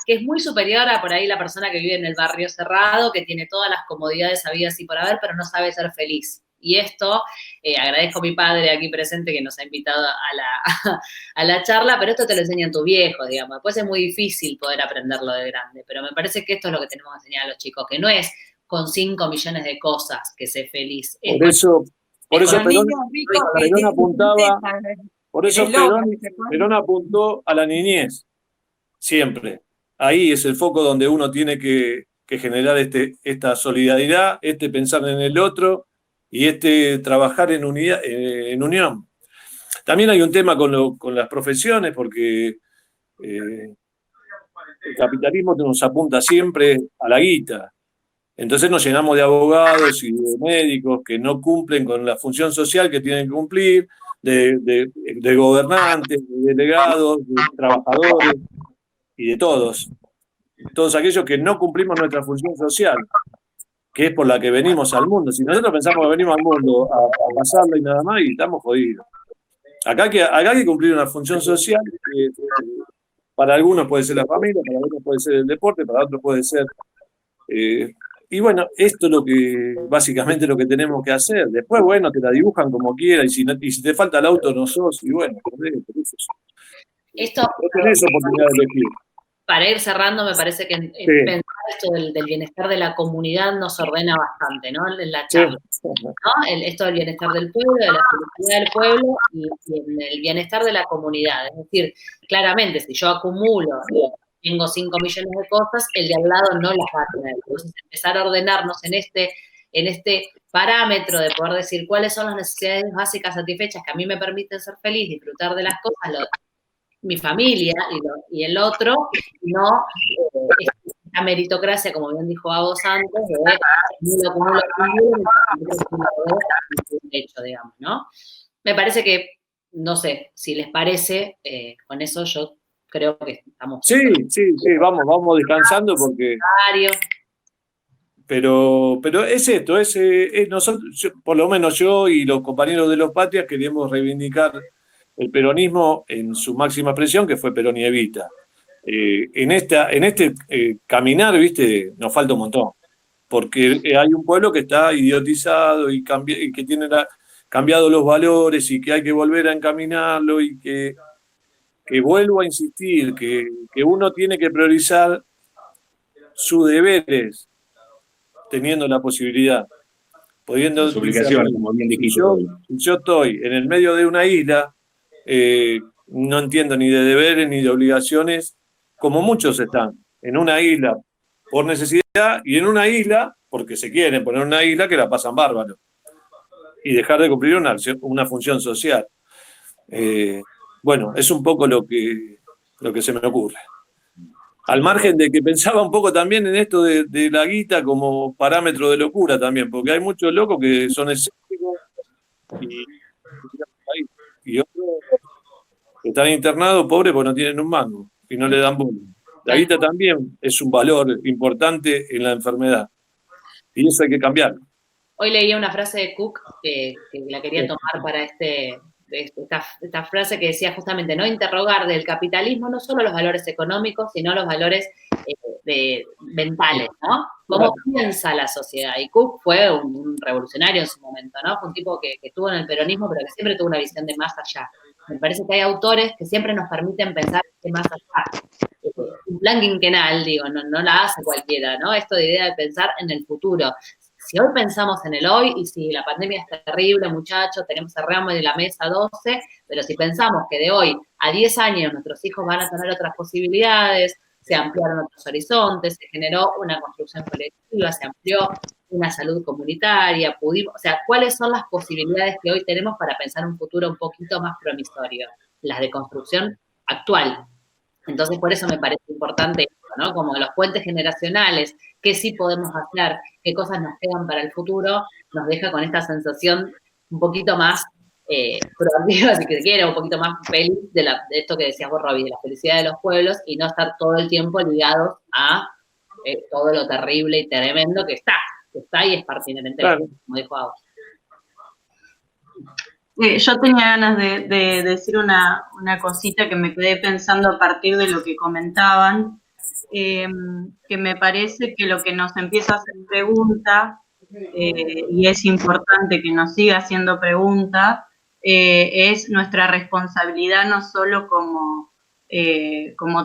que es muy superior a por ahí la persona que vive en el barrio cerrado, que tiene todas las comodidades habidas y por haber, pero no sabe ser feliz. Y esto, agradezco a mi padre aquí presente que nos ha invitado a la charla, pero esto te lo enseñan tus viejos, digamos. Después es muy difícil poder aprenderlo de grande, pero me parece que esto es lo que tenemos que enseñar a los chicos, que no es con 5 millones de cosas que sé feliz. Por eso Perón apuntaba, Perón apuntó a la niñez, siempre. Ahí es el foco donde uno tiene que generar esta solidaridad, pensar en el otro y trabajar en unidad, en unión. También hay un tema con las profesiones, porque el capitalismo nos apunta siempre a la guita. Entonces nos llenamos de abogados y de médicos que no cumplen con la función social que tienen que cumplir, de gobernantes, de delegados, de trabajadores y de todos aquellos que no cumplimos nuestra función social, que es por la que venimos al mundo. Si nosotros pensamos que venimos al mundo a pasarlo y nada más, y estamos jodidos. Acá hay que cumplir una función social que para algunos puede ser la familia, para otros puede ser el deporte, para otros puede ser... y bueno, esto es básicamente lo que tenemos que hacer. Después, bueno, te la dibujan como quieras, y si te falta el auto no sos, y bueno, esto, no tenés oportunidad de elegir. Para ir cerrando, me parece que pensar esto del bienestar de la comunidad nos ordena bastante, ¿no? En la charla, ¿no? Esto del bienestar del pueblo, de la felicidad del pueblo y en el bienestar de la comunidad. Es decir, claramente, si yo acumulo, tengo 5 millones de cosas, el de al lado no las va a tener. Entonces, empezar a ordenarnos en este parámetro de poder decir cuáles son las necesidades básicas satisfechas que a mí me permiten ser feliz, disfrutar de las cosas, mi familia y el otro, no la meritocracia, como bien dijo Agos antes, de acumulo, hecho, digamos, ¿no? Me parece que, no sé, si les parece, con eso yo creo que estamos... Sí, vamos descansando porque... Pero es esto, nosotros, por lo menos yo y los compañeros de los Patrias queremos reivindicar el peronismo en su máxima expresión, que fue Perón y Evita. En este caminar, ¿viste? Nos falta un montón, porque hay un pueblo que está idiotizado y que tiene cambiado los valores y que hay que volver a encaminarlo y que vuelvo a insistir, que uno tiene que priorizar sus deberes teniendo la posibilidad, pudiendo... Las obligaciones, como bien dijiste. Yo estoy en el medio de una isla, no entiendo ni de deberes ni de obligaciones, como muchos están, en una isla por necesidad y en una isla porque se quieren poner una isla que la pasan bárbaro y dejar de cumplir una función social. Bueno, es un poco lo que se me ocurre. Al margen de que pensaba un poco también en esto de la guita como parámetro de locura también, porque hay muchos locos que son escépticos y otros que están internados pobres porque no tienen un mango y no le dan bola. La guita también es un valor importante en la enfermedad y eso hay que cambiarlo. Hoy leía una frase de Cook que la quería tomar para esta frase que decía justamente, ¿no? Interrogar del capitalismo no solo los valores económicos, sino los valores mentales, ¿no? ¿Cómo piensa la sociedad? Y Cook fue un revolucionario en su momento, ¿no? Fue un tipo que estuvo en el peronismo, pero que siempre tuvo una visión de más allá. Me parece que hay autores que siempre nos permiten pensar de más allá. Un plan quinquenal, digo, no la hace cualquiera, ¿no? Esto de idea de pensar en el futuro. Si hoy pensamos en el hoy, y si la pandemia es terrible, muchachos, cerramos de la mesa 12, pero si pensamos que de hoy a 10 años nuestros hijos van a tener otras posibilidades, se ampliaron otros horizontes, se generó una construcción colectiva, se amplió una salud comunitaria, o sea, ¿cuáles son las posibilidades que hoy tenemos para pensar un futuro un poquito más promisorio? Las de construcción actual. Entonces, por eso me parece importante esto, ¿no? Como los puentes generacionales, qué sí podemos hacer, qué cosas nos quedan para el futuro, nos deja con esta sensación un poquito más proactiva, si se quiere, un poquito más feliz de esto que decías vos, Robbie, de la felicidad de los pueblos y no estar todo el tiempo ligados a todo lo terrible y tremendo que está y es parte inherente, claro, como dijo Agos. Yo tenía ganas de decir una cosita que me quedé pensando a partir de lo que comentaban, que me parece que lo que nos empieza a hacer pregunta y es importante que nos siga haciendo preguntas, es nuestra responsabilidad no solo como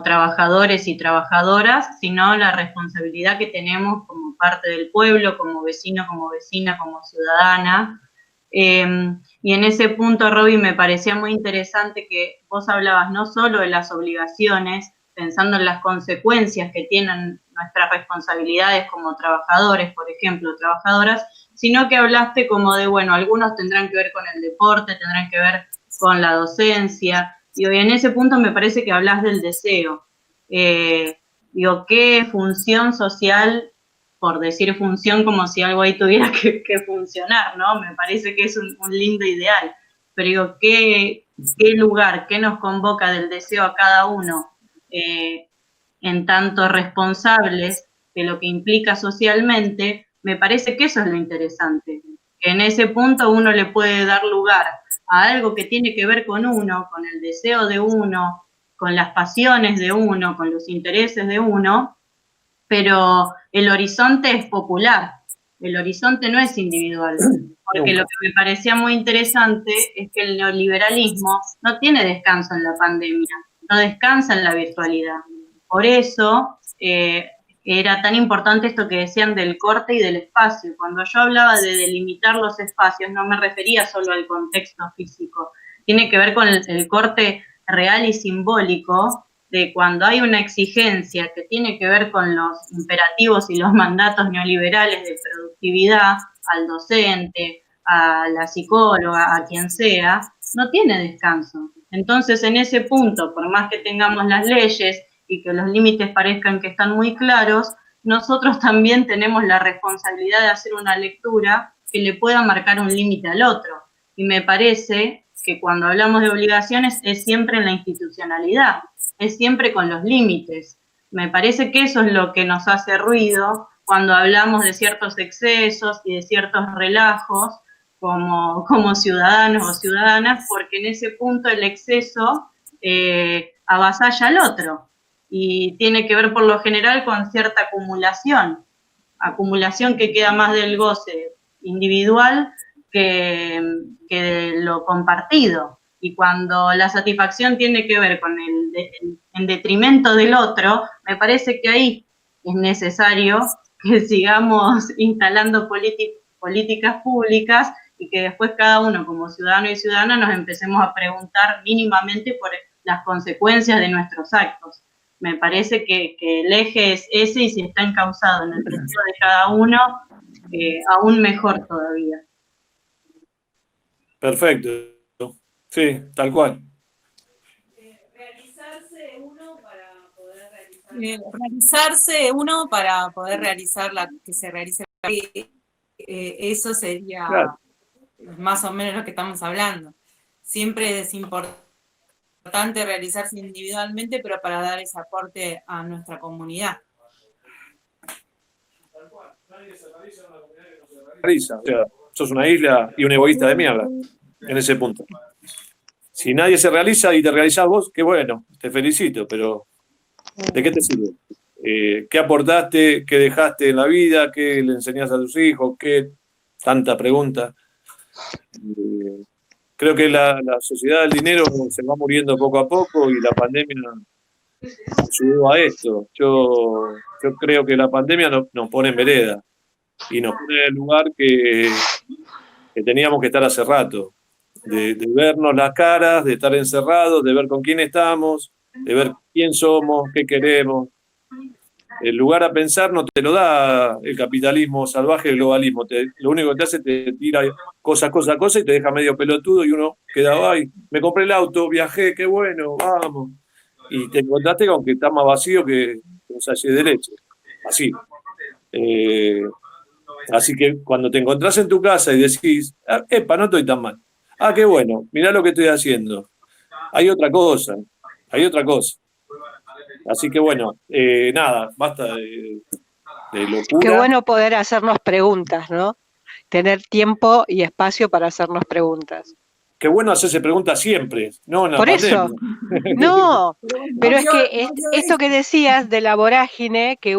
trabajadores y trabajadoras, sino la responsabilidad que tenemos como parte del pueblo, como vecino, como vecina, como ciudadana. Y en ese punto, Roby, me parecía muy interesante que vos hablabas no solo de las obligaciones, pensando en las consecuencias que tienen nuestras responsabilidades como trabajadores, por ejemplo, trabajadoras, sino que hablaste como de, bueno, algunos tendrán que ver con el deporte, tendrán que ver con la docencia, y en ese punto me parece que hablas del deseo. Digo, ¿qué función social, por decir función como si algo ahí tuviera que funcionar, ¿no? Me parece que es un lindo ideal, pero digo, ¿qué lugar, qué nos convoca del deseo a cada uno en tanto responsables de lo que implica socialmente? Me parece que eso es lo interesante, que en ese punto uno le puede dar lugar a algo que tiene que ver con uno, con el deseo de uno, con las pasiones de uno, con los intereses de uno, pero el horizonte es popular, el horizonte no es individual, porque lo que me parecía muy interesante es que el neoliberalismo no tiene descanso en la pandemia, no descansa en la virtualidad. Por eso era tan importante esto que decían del corte y del espacio. Cuando yo hablaba de delimitar los espacios, no me refería solo al contexto físico, tiene que ver con el corte real y simbólico de cuando hay una exigencia que tiene que ver con los imperativos y los mandatos neoliberales de productividad al docente, a la psicóloga, a quien sea, no tiene descanso. Entonces, en ese punto, por más que tengamos las leyes y que los límites parezcan que están muy claros, nosotros también tenemos la responsabilidad de hacer una lectura que le pueda marcar un límite al otro. Y me parece que cuando hablamos de obligaciones es siempre en la institucionalidad, es siempre con los límites. Me parece que eso es lo que nos hace ruido cuando hablamos de ciertos excesos y de ciertos relajos como ciudadanos o ciudadanas, porque en ese punto el exceso avasalla al otro y tiene que ver por lo general con cierta acumulación que queda más del goce individual que de lo compartido. Y cuando la satisfacción tiene que ver con en detrimento del otro, me parece que ahí es necesario que sigamos instalando políticas públicas y que después cada uno como ciudadano y ciudadana nos empecemos a preguntar mínimamente por las consecuencias de nuestros actos. Me parece que el eje es ese, y si está encauzado en el deseo de cada uno, aún mejor todavía. Perfecto. Sí, tal cual. Realizarse uno para poder realizar que se realice. Eso sería claro, más o menos lo que estamos hablando. Siempre es importante realizarse individualmente, pero para dar ese aporte a nuestra comunidad. Nadie se realiza en una comunidad que no se realiza. O sea, sos una isla y un egoísta de mierda en ese punto. Si nadie se realiza y te realizás vos, qué bueno, te felicito, pero ¿de qué te sirve? ¿Qué aportaste? ¿Qué dejaste en la vida? ¿Qué le enseñás a tus hijos? ¿Qué tanta pregunta? Creo que la sociedad del dinero se va muriendo poco a poco y la pandemia ayudó a esto. Yo creo que la pandemia nos pone en vereda y nos pone en el lugar que teníamos que estar hace rato. De vernos las caras, de estar encerrados, de ver con quién estamos, de ver quién somos, qué queremos. El lugar a pensar no te lo da el capitalismo salvaje, el globalismo. Lo único que te hace es te tira cosa y te deja medio pelotudo y uno queda, ay, me compré el auto, viajé, qué bueno, vamos. Y te encontraste con que está más vacío que un sachet de leche. Así. Así que cuando te encontrás en tu casa y decís, epa, no estoy tan mal. Ah, qué bueno, mirá lo que estoy haciendo. Hay otra cosa. Así que bueno, nada, basta de locura. Qué bueno poder hacernos preguntas, ¿no? Tener tiempo y espacio para hacernos preguntas. Qué bueno hacerse preguntas siempre, no en la Por pandemia. eso, no, pero es que esto que decías de la vorágine que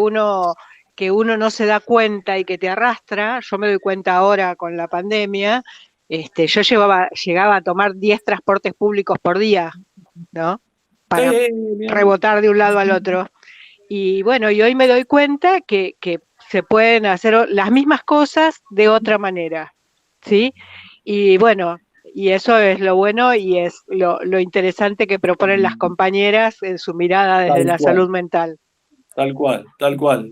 que uno no se da cuenta y que te arrastra. Yo me doy cuenta ahora con la pandemia. Yo llegaba a tomar 10 transportes públicos por día, ¿no? Para rebotar de un lado al otro. Y bueno, y hoy me doy cuenta que se pueden hacer las mismas cosas de otra manera, ¿sí? Y bueno, y eso es lo bueno y es lo interesante que proponen las compañeras en su mirada desde la salud mental. Tal cual, tal cual.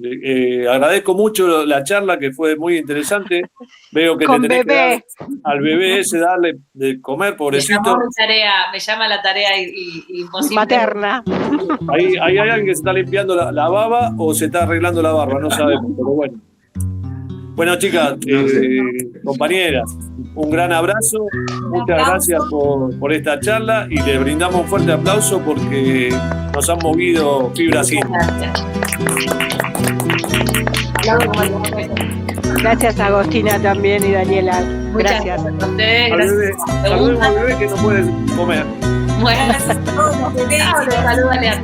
Agradezco mucho la charla, que fue muy interesante. Veo que con le tenés bebé. que dar al bebé ese, darle de comer, pobrecito. Me llama la tarea imposible. Materna. Ahí hay alguien que se está limpiando la baba o se está arreglando la barba, no sabemos, pero bueno. Bueno, chicas, compañeras, un gran abrazo. Muchas gracias por esta charla y les brindamos un fuerte aplauso porque nos han movido fibras íntimas. Gracias a Agostina también y Daniela. Gracias. Muchas gracias a ustedes. Saludemos al bebé que no puede comer. Bueno, Gracias a todos los bebés salúdale a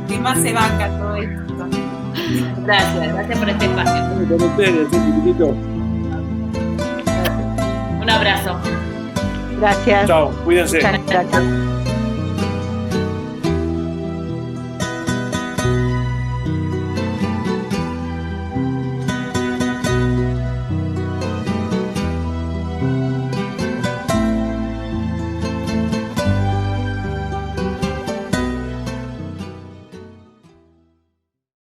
que más se bancan todo esto. Gracias por este espacio. Con ustedes, chiquititos. Un abrazo. Gracias. Chao, cuídense. Muchas gracias.